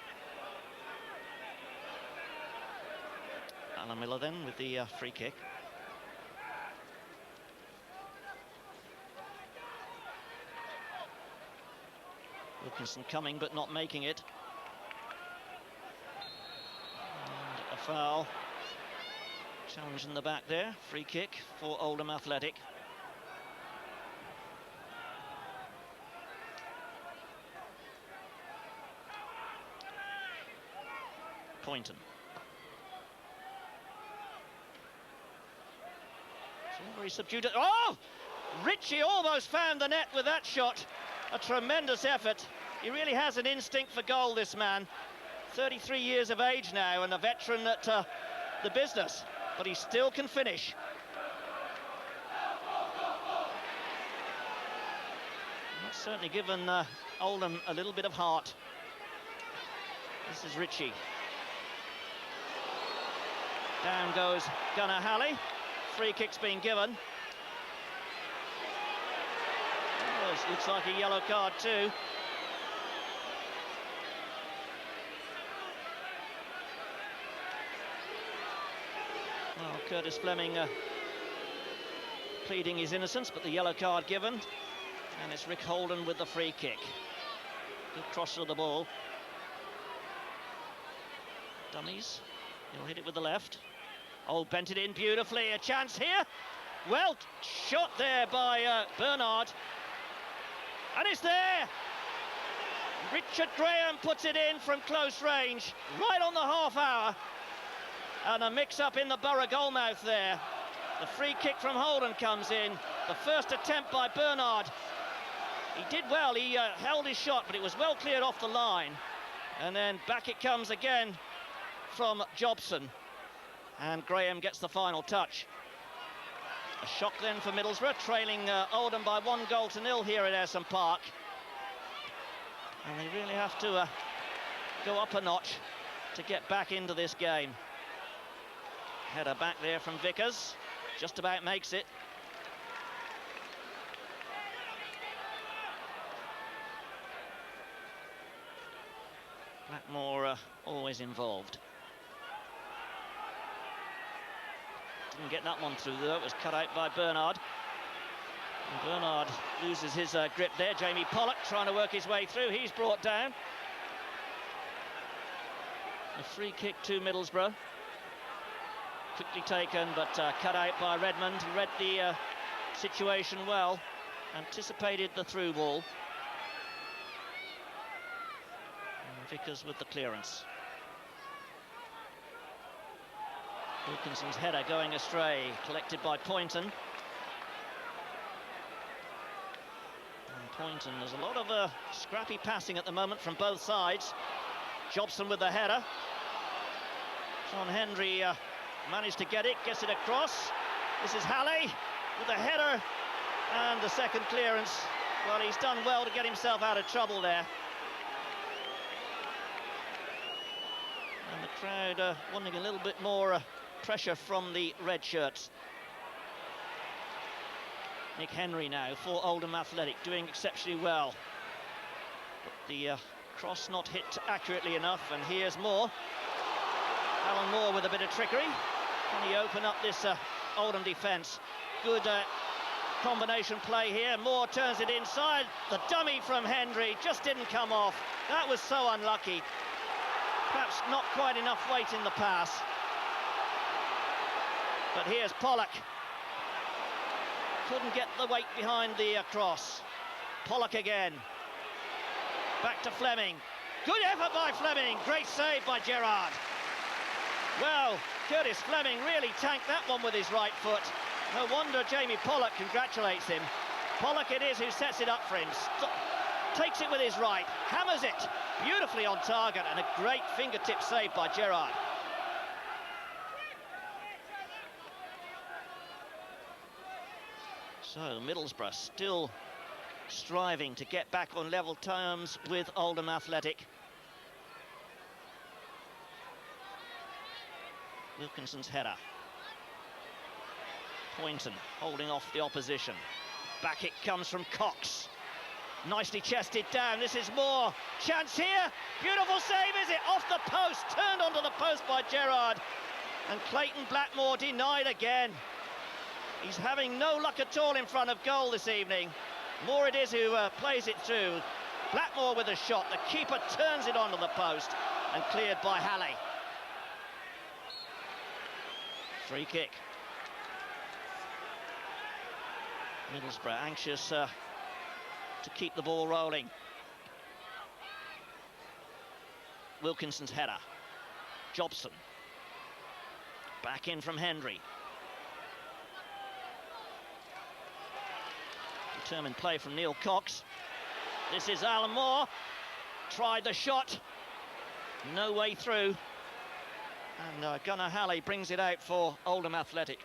Alan Miller then with the free kick. Wilkinson coming but not making it. And a foul. Challenge in the back there. Free kick for Oldham Athletic. Poynton. Very subdued. Oh! Ritchie almost found the net with that shot. A tremendous effort. He really has an instinct for goal, this man. 33 years of age now and a veteran at the business, but he still can finish. That's certainly given Oldham a little bit of heart. This is Ritchie. Down goes Gunnar Halley. Free kick's being given. Oh, this looks like a yellow card too. Well, Curtis Fleming pleading his innocence, but the yellow card given. And it's Rick Holden with the free kick. Good cross of the ball. Dummies. He'll hit it with the left. Oh, bent it in beautifully. A chance here. Well shot there by Bernard. And it's there. Richard Graham puts it in from close range, right on the half hour. And a mix-up in the Borough goalmouth there. The free kick from Holden comes in. The first attempt by Bernard. He did well. He held his shot, but it was well cleared off the line. And then back it comes again from Jobson. And Graham gets the final touch. A shock then for Middlesbrough, trailing Oldham by 1-0 here at Ayresome Park. And they really have to go up a notch to get back into this game. Header back there from Vickers, just about makes it. Blackmore always involved. Didn't get that one through though, it was cut out by Bernard. And Bernard loses his grip there. Jamie Pollock trying to work his way through, he's brought down. A free kick to Middlesbrough. Quickly taken, but cut out by Redmond. He read the situation well, anticipated the through ball. And Vickers with the clearance. Wilkinson's header going astray, collected by Poynton. And Poynton, there's a lot of scrappy passing at the moment from both sides. Jobson with the header. John Hendry managed to get it, gets it across. This is Halley with the header and the second clearance. Well, he's done well to get himself out of trouble there. And the crowd wanting a little bit more pressure from the red shirts. Nick Henry now for Oldham Athletic, doing exceptionally well. But the cross not hit accurately enough, and here's Moore. Alan Moore with a bit of trickery. Can he open up this Oldham defence? Good combination play here. Moore turns it inside. The dummy from Hendry just didn't come off. That was so unlucky. Perhaps not quite enough weight in the pass. But here's Pollock. Couldn't get the weight behind the cross. Pollock again. Back to Fleming. Good effort by Fleming. Great save by Gerrard. Well, Curtis Fleming really tanked that one with his right foot. No wonder Jamie Pollock congratulates him. Pollock it is who sets it up for him. Takes it with his right, hammers it beautifully on target, and a great fingertip save by Gerrard. So Middlesbrough still striving to get back on level terms with Oldham Athletic. Wilkinson's header. Poynton holding off the opposition. Back it comes from Cox. Nicely chested down. This is Moore. Chance here. Beautiful save, is it? Off the post. Turned onto the post by Gerrard. And Clayton Blackmore denied again. He's having no luck at all in front of goal this evening. Moore it is who plays it through. Blackmore with a shot. The keeper turns it onto the post and cleared by Halley. Free kick. Middlesbrough anxious to keep the ball rolling. Wilkinson's header. Jobson. Back in from Hendry. Determined play from Neil Cox. This is Alan Moore. Tried the shot. No way through. And Gunnar Halley brings it out for Oldham Athletic.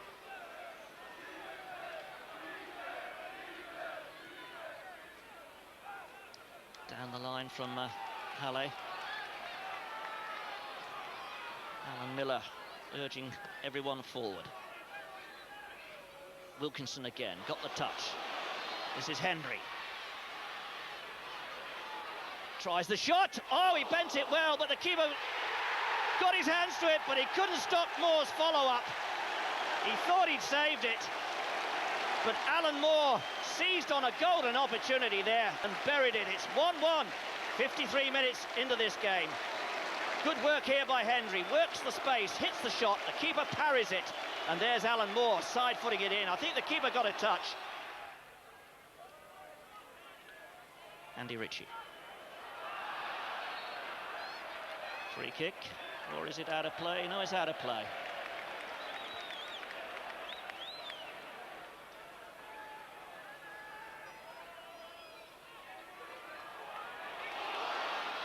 Down the line from Halley. Alan Miller urging everyone forward. Wilkinson again, got the touch. This is Hendry. Tries the shot. Oh, he bent it well, but the keeper got his hands to it, but he couldn't stop Moore's follow-up. He thought he'd saved it, but Alan Moore seized on a golden opportunity there and buried it. It's 1-1, 53 minutes into this game. Good work here by Hendry, works the space, hits the shot, the keeper parries it, and there's Alan Moore side-footing it in. I think the keeper got a touch. Andy Ritchie. Free kick, or is it out of play? No, it's out of play.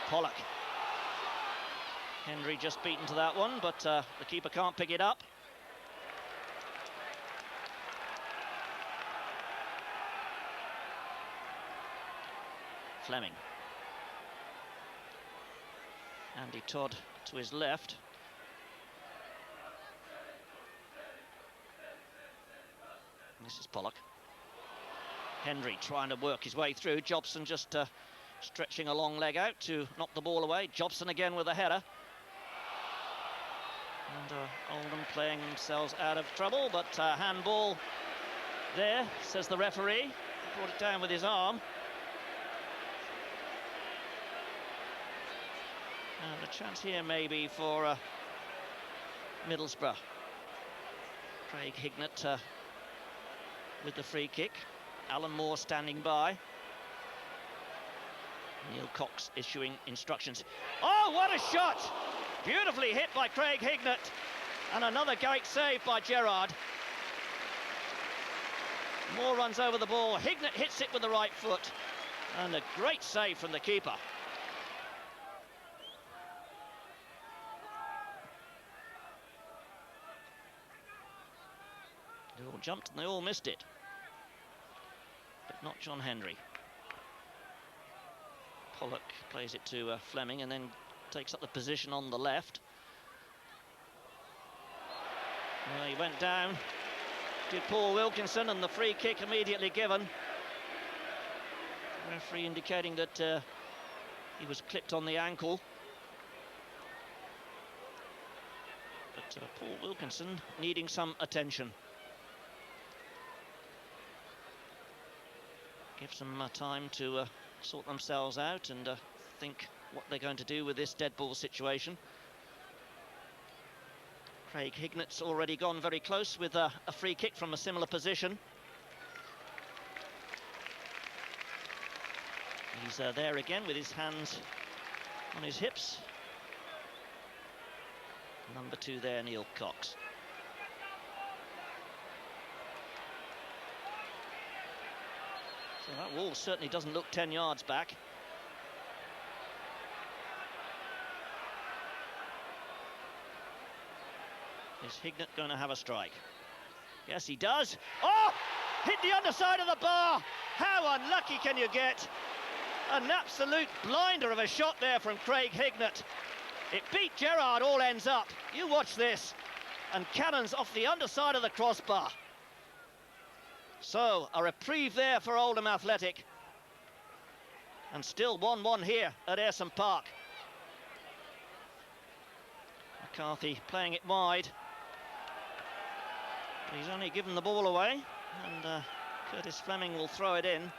Pollock. Hendry just beaten to that one, but the keeper can't pick it up. Fleming. Andy Todd to his left. This is Pollock. Hendry trying to work his way through. Jobson just stretching a long leg out to knock the ball away. Jobson again with a header. And Oldham playing themselves out of trouble, but handball there, says the referee. Brought it down with his arm. And a chance here maybe for Middlesbrough. Craig Hignett with the free kick. Alan Moore standing by. Neil Cox issuing instructions. Oh, what a shot! Beautifully hit by Craig Hignett. And another great save by Gerrard. Moore runs over the ball. Hignett hits it with the right foot. And a great save from the keeper. They all jumped and they all missed it. But not John Hendry. Pollock plays it to Fleming and then takes up the position on the left. Well, he went down, did Paul Wilkinson, and the free kick immediately given. The referee indicating that he was clipped on the ankle. But Paul Wilkinson needing some attention. Gives them time to sort themselves out and think what they're going to do with this dead ball situation. Craig Hignett's already gone very close with a free kick from a similar position. He's there again with his hands on his hips. Number 2 there, Neil Cox. So that wall certainly doesn't look 10 yards back. Is Hignett going to have a strike? Yes, he does. Oh! Hit the underside of the bar! How unlucky can you get? An absolute blinder of a shot there from Craig Hignett. It beat Gerrard, all ends up. You watch this. And cannons off the underside of the crossbar. So, a reprieve there for Oldham Athletic. And still 1-1 here at Ayresome Park. McCarthy playing it wide. He's only given the ball away, and Curtis Fleming will throw it in.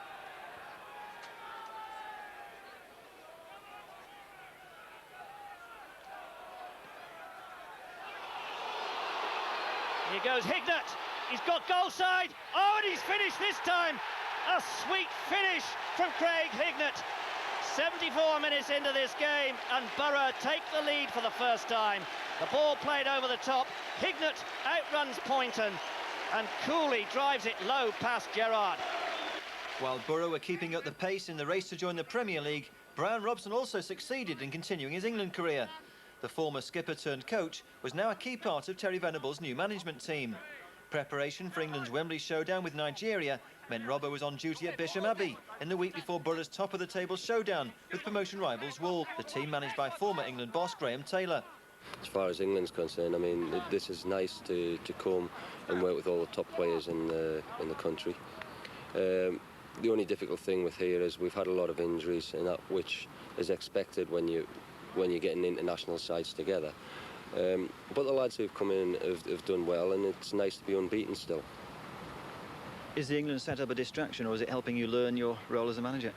Here goes Hignett. He's got goal side. Oh, and he's finished this time. A sweet finish from Craig Hignett. 74 minutes into this game, and Borough take the lead for the first time. The ball played over the top. Hignett outruns Poynton and coolly drives it low past Gerrard. While Borough were keeping up the pace in the race to join the Premier League, Brian Robson also succeeded in continuing his England career. The former skipper turned coach was now a key part of Terry Venables' new management team. Preparation for England's Wembley showdown with Nigeria meant Robbo was on duty at Bisham Abbey in the week before Borough's top-of-the-table showdown with promotion rivals Wolves, the team managed by former England boss Graham Taylor. As far as England's concerned, I mean, this is nice to come and work with all the top players in the country. The only difficult thing with here is we've had a lot of injuries, and that which is expected when you're getting international sides together. But the lads who've come in have done well, and it's nice to be unbeaten still. Is the England setup a distraction, or is it helping you learn your role as a manager?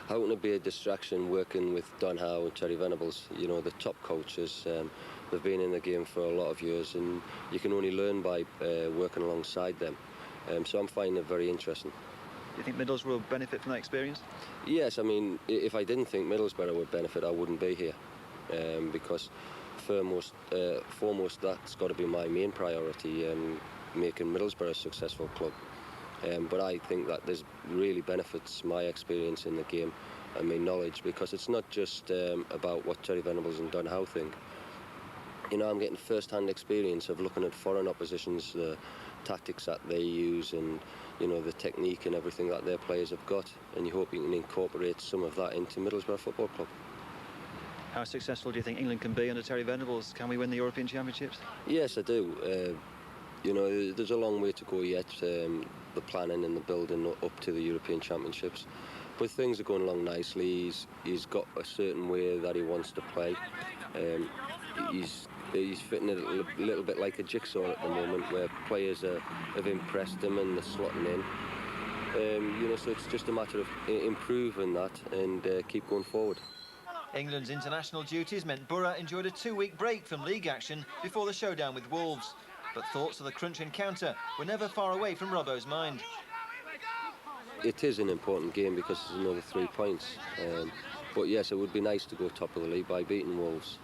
How can it be a distraction working with Don Howe and Terry Venables? You know, the top coaches. They've been in the game for a lot of years, and you can only learn by working alongside them. So I'm finding it very interesting. Do you think Middlesbrough will benefit from that experience? Yes, I mean, if I didn't think Middlesbrough would benefit, I wouldn't be here. Because foremost, that's got to be my main priority, making Middlesbrough a successful club. But I think that this really benefits my experience in the game and my knowledge, because it's not just about what Terry Venables and Don Howe think. You know, I'm getting first-hand experience of looking at foreign oppositions, the tactics that they use, and you know, the technique and everything that their players have got, and you hope you can incorporate some of that into Middlesbrough Football Club. How successful do you think England can be under Terry Venables? Can we win the European Championships? Yes, I do. You know, there's a long way to go yet, the planning and the building up to the European Championships. But things are going along nicely. He's got a certain way that he wants to play. He's fitting it a little bit like a jigsaw at the moment, where players have impressed him and they're slotting in. You know, so it's just a matter of improving that and keep going forward. England's international duties meant Borough enjoyed a 2-week break from league action before the showdown with Wolves. But thoughts of the crunch encounter were never far away from Robbo's mind. It is an important game because it's another 3 points. But yes, it would be nice to go top of the league by beating Wolves.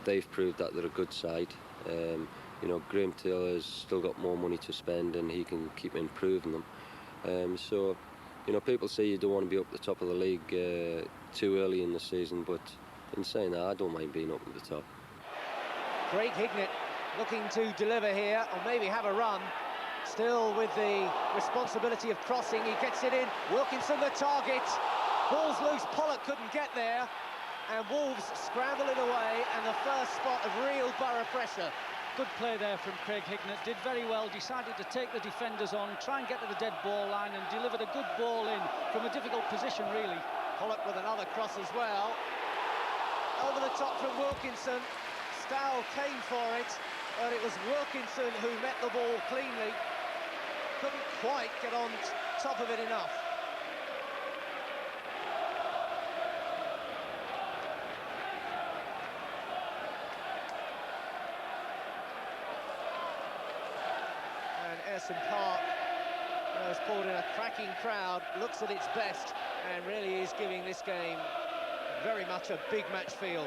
They've proved that they're a good side. You know, Graham Taylor's still got more money to spend, and he can keep improving them. So, you know, people say you don't want to be up at the top of the league too early in the season, but in saying that, I don't mind being up at the top. Craig Hignett looking to deliver here, or maybe have a run. Still with the responsibility of crossing, he gets it in. Wilkinson the target. Ball's loose, Pollock couldn't get there. And Wolves scramble it away, and the first spot of real Borough pressure. Good play there from Craig Hignett, did very well, decided to take the defenders on, try and get to the dead ball line, and delivered a good ball in from a difficult position, really. Pollock with another cross as well. Over the top from Wilkinson. Stow came for it, but it was Wilkinson who met the ball cleanly. Couldn't quite get on top of it enough. Park has pulled in a cracking crowd, looks at its best, and really is giving this game very much a big match feel.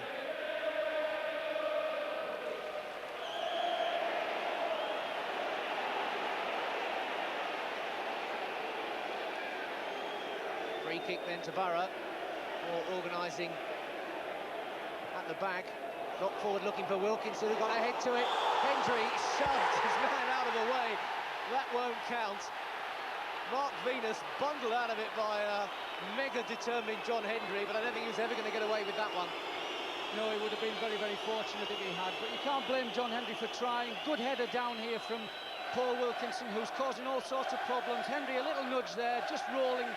Free kick then to Borough, more organising at the back. Got forward looking for Wilkinson, who got ahead to it. Hendry shoved his man out of the way. That won't count. Mark Venus bundled out of it by a mega-determined John Hendry, but I don't think he was ever going to get away with that one. No, he would have been very, very fortunate if he had, but you can't blame John Hendry for trying. Good header down here from Paul Wilkinson, who's causing all sorts of problems. Hendry, a little nudge there, just rolling,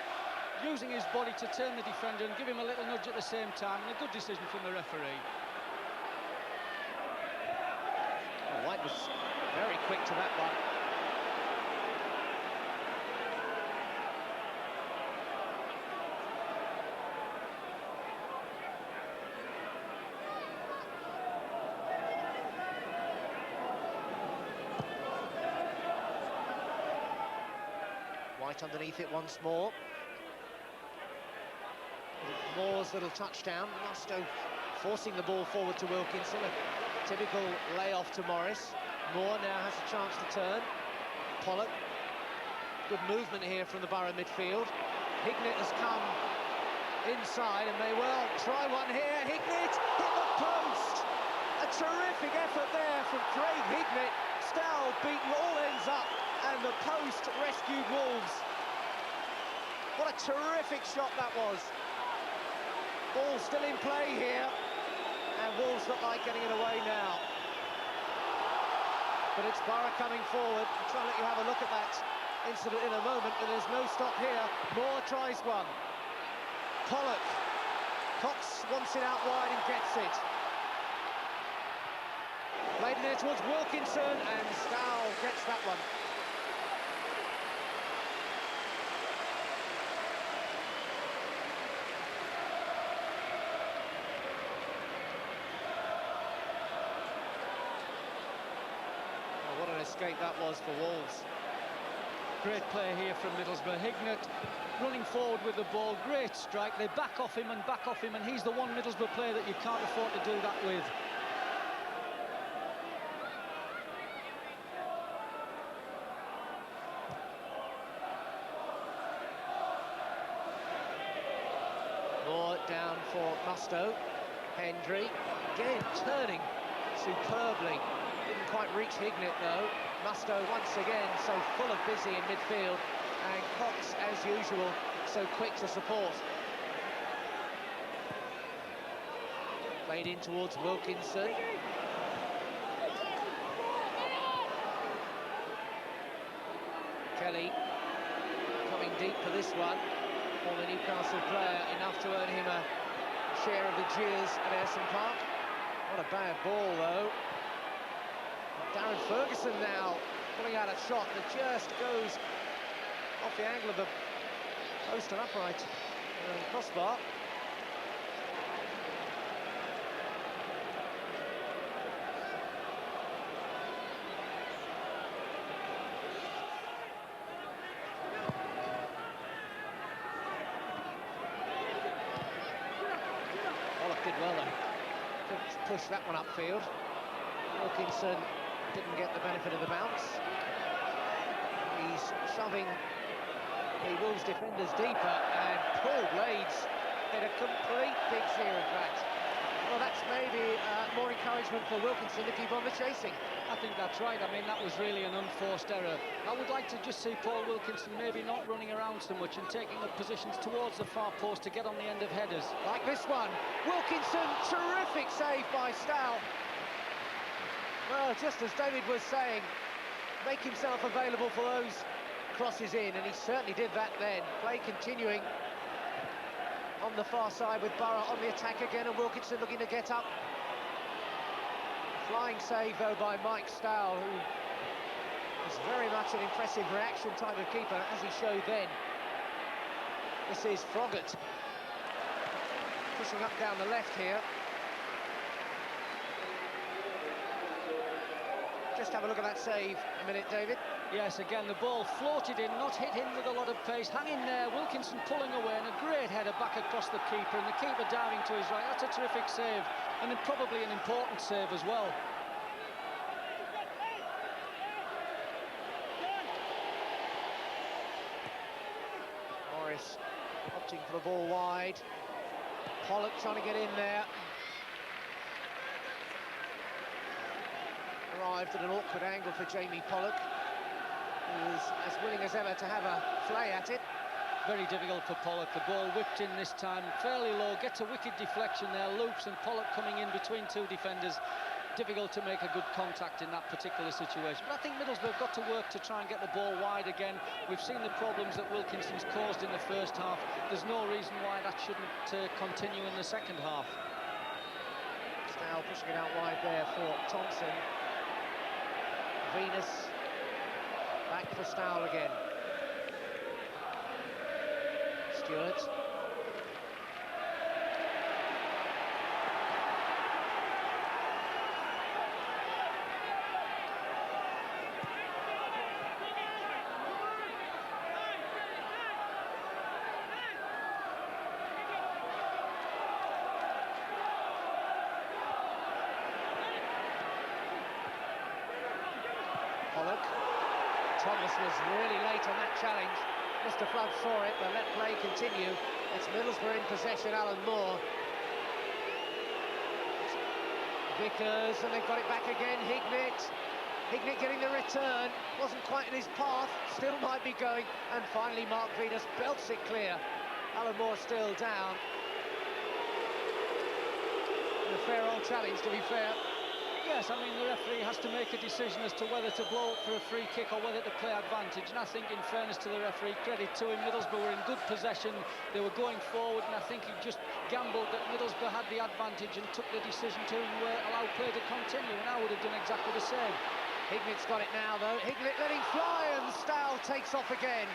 using his body to turn the defender and give him a little nudge at the same time, and a good decision from the referee. White was very quick to that one. White underneath it once more. Moore's little touchdown. Musto forcing the ball forward to Wilkinson. A Typical layoff to Morris. Moore now has a chance to turn. Pollock. Good movement here from the Borough midfield. Hignett has come inside and may well try one here. Hignett hit the post. A terrific effort there from Craig Hignett. Stow beaten all ends up, and the post rescued Wolves. What a terrific shot that was. Ball still in play here, and Wolves look like getting it away now. But it's Borough coming forward. I'll try and let you have a look at that incident in a moment, but there's no stop here. Moore tries one. Pollock. Cox wants it out wide and gets it. Played in there towards Wilkinson, and Stow gets that one. Oh, what an escape that was for Wolves. Great play here from Middlesbrough. Hignett running forward with the ball, great strike. They back off him, and he's the one Middlesbrough player that you can't afford to do that with. Moore down for Mustoe. Hendry again turning superbly. Didn't quite reach Hignett though. Mustoe once again so full of busy in midfield, and Cox as usual so quick to support. Played in towards Wilkinson. Kelly coming deep for this one. Former Newcastle player, enough to earn him a share of the jeers at Ayresome Park. What a bad ball though. Darren Ferguson now pulling out a shot that just goes off the angle of the post and upright crossbar. Pollock did well then. Couldn't push that one upfield. Wilkinson didn't get the benefit of the bounce. He's shoving the Wolves defenders deeper, and Paul Blades hit a complete digs here, in fact. Well, that's maybe more encouragement for Wilkinson to keep on the chasing. I think that's right. I mean, that was really an unforced error. I would like to just see Paul Wilkinson maybe not running around so much and taking up positions towards the far post to get on the end of headers. Like this one. Wilkinson, terrific save by Stow. Well, just as David was saying, make himself available for those crosses in, and he certainly did that then. Play continuing on the far side with Borough on the attack again, and Wilkinson looking to get up. Flying save, though, by Mike Stow, who is very much an impressive reaction type of keeper, as he showed then. This is Froggatt pushing up down the left here. Just have a look at that save a minute, David. Yes, again, the ball floated in, not hit in with a lot of pace. Hanging there, Wilkinson pulling away, and a great header back across the keeper, and the keeper diving to his right. That's a terrific save, and then probably an important save as well. Morris opting for the ball wide. Pollock trying to get in there. Arrived at an awkward angle for Jamie Pollock, who is as willing as ever to have a play at it. Very difficult for Pollock. The ball whipped in this time, fairly low, gets a wicked deflection there, loops, and Pollock coming in between two defenders. Difficult to make a good contact in that particular situation. But I think Middlesbrough have got to work to try and get the ball wide again. We've seen the problems that Wilkinson's caused in the first half. There's no reason why that shouldn't continue in the second half. Stow pushing it out wide there for Thompson. Venus back for Stow again. Stewart. Pollock. Thomas was really late on that challenge. Mr. Flood saw it, but let play continue. It's Middlesbrough in possession, Alan Moore. Vickers, and they've got it back again, Hignett. Hignett getting the return, wasn't quite in his path, still might be going, and finally Mark Vidas belts it clear. Alan Moore still down. A fair old challenge, to be fair. Yes, I mean, the referee has to make a decision as to whether to blow up for a free kick or whether to play advantage. And I think, in fairness to the referee, credit to him, Middlesbrough were in good possession. They were going forward, and I think he just gambled that Middlesbrough had the advantage and took the decision to allow play to continue. And I would have done exactly the same. Hignett's got it now, though. Hignett letting fly, and Stow takes off again.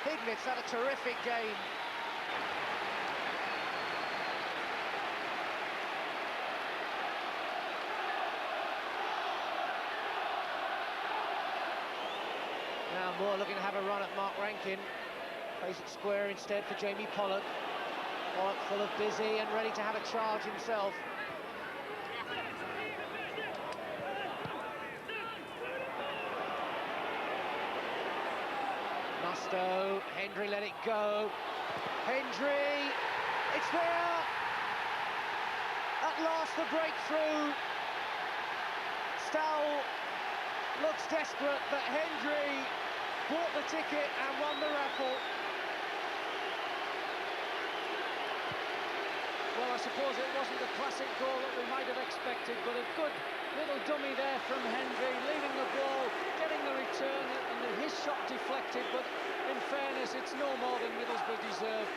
Hignett's had a terrific game. Now Moore looking to have a run at Mark Rankin. Plays it square instead for Jamie Pollock. Pollock full of busy and ready to have a charge himself. Musto, Hendry let it go. Hendry, it's there! At last the breakthrough. Stow looks desperate, but Hendry bought the ticket and won the raffle. Well, I suppose it wasn't the classic goal that we might have expected, but a good little dummy there from Hendry, leaving the ball, getting the return, and his shot deflected, but in fairness, it's no more than Middlesbrough deserve.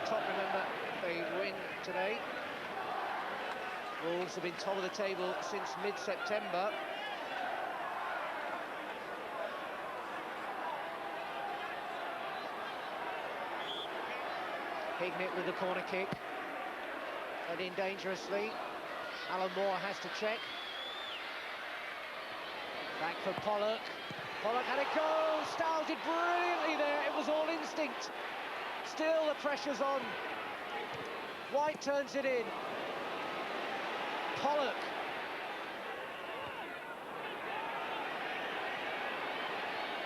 Top, remember, if they win today. Wolves have been top of the table since mid-September. Hignett with the corner kick. Head in dangerously. Alan Moore has to check. Back for Pollock. Pollock had a go. Stow did brilliantly there. It was all instinct. Still the pressure's on. White turns it in. Pollock.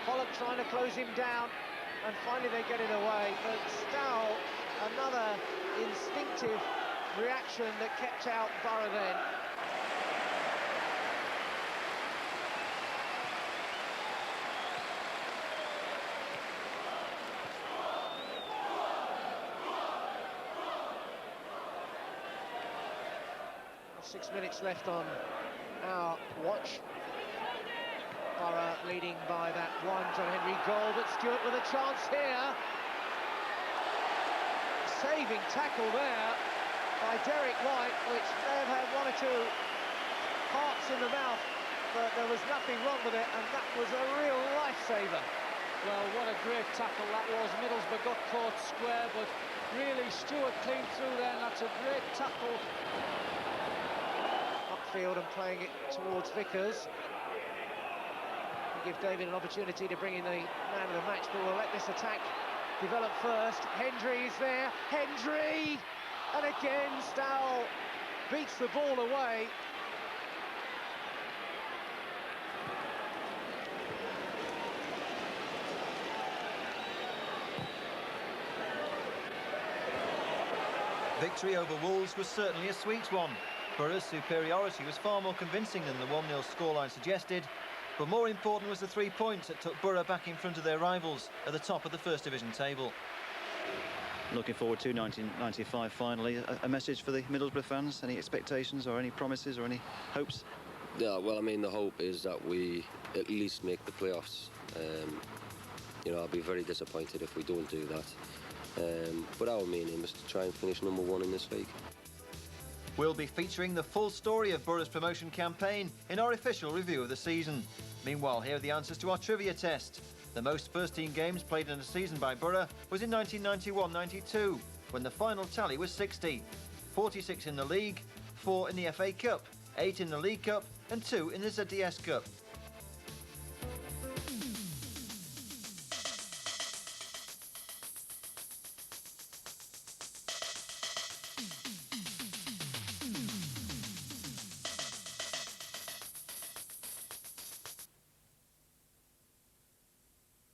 Pollock trying to close him down, and finally they get it away. But Stow, another instinctive reaction that kept out Borough then. Six minutes left on our watch. Borough leading by that one John Henry goal, but Stewart with a chance here. Saving tackle there by Derek White, which may have had one or two hearts in the mouth, but there was nothing wrong with it, and that was a real lifesaver. Well, what a great tackle that was. Middlesbrough got caught square, but really Stewart clean through there, and that's a great tackle. Upfield and playing it towards Vickers. Give David an opportunity to bring in the man of the match, but we'll let this attack develop first. Hendry is there. Hendry! And again, Stow beats the ball away. Victory over Wolves was certainly a sweet one. Borough's superiority was far more convincing than the 1-0 scoreline suggested, but more important was the 3 points that took Borough back in front of their rivals at the top of the First Division table. Looking forward to 1995 finally. A message for the Middlesbrough fans? Any expectations or any promises or any hopes? Yeah, well, I mean, the hope is that we at least make the playoffs. You know, I'll be very disappointed if we don't do that. But our main aim is to try and finish number 1 in this league. We'll be featuring the full story of Borough's promotion campaign in our official review of the season. Meanwhile, here are the answers to our trivia test. The most first-team games played in a season by Borough was in 1991-92, when the final tally was 60. 46 in the league, 4 in the FA Cup, 8 in the League Cup and 2 in the ZDS Cup.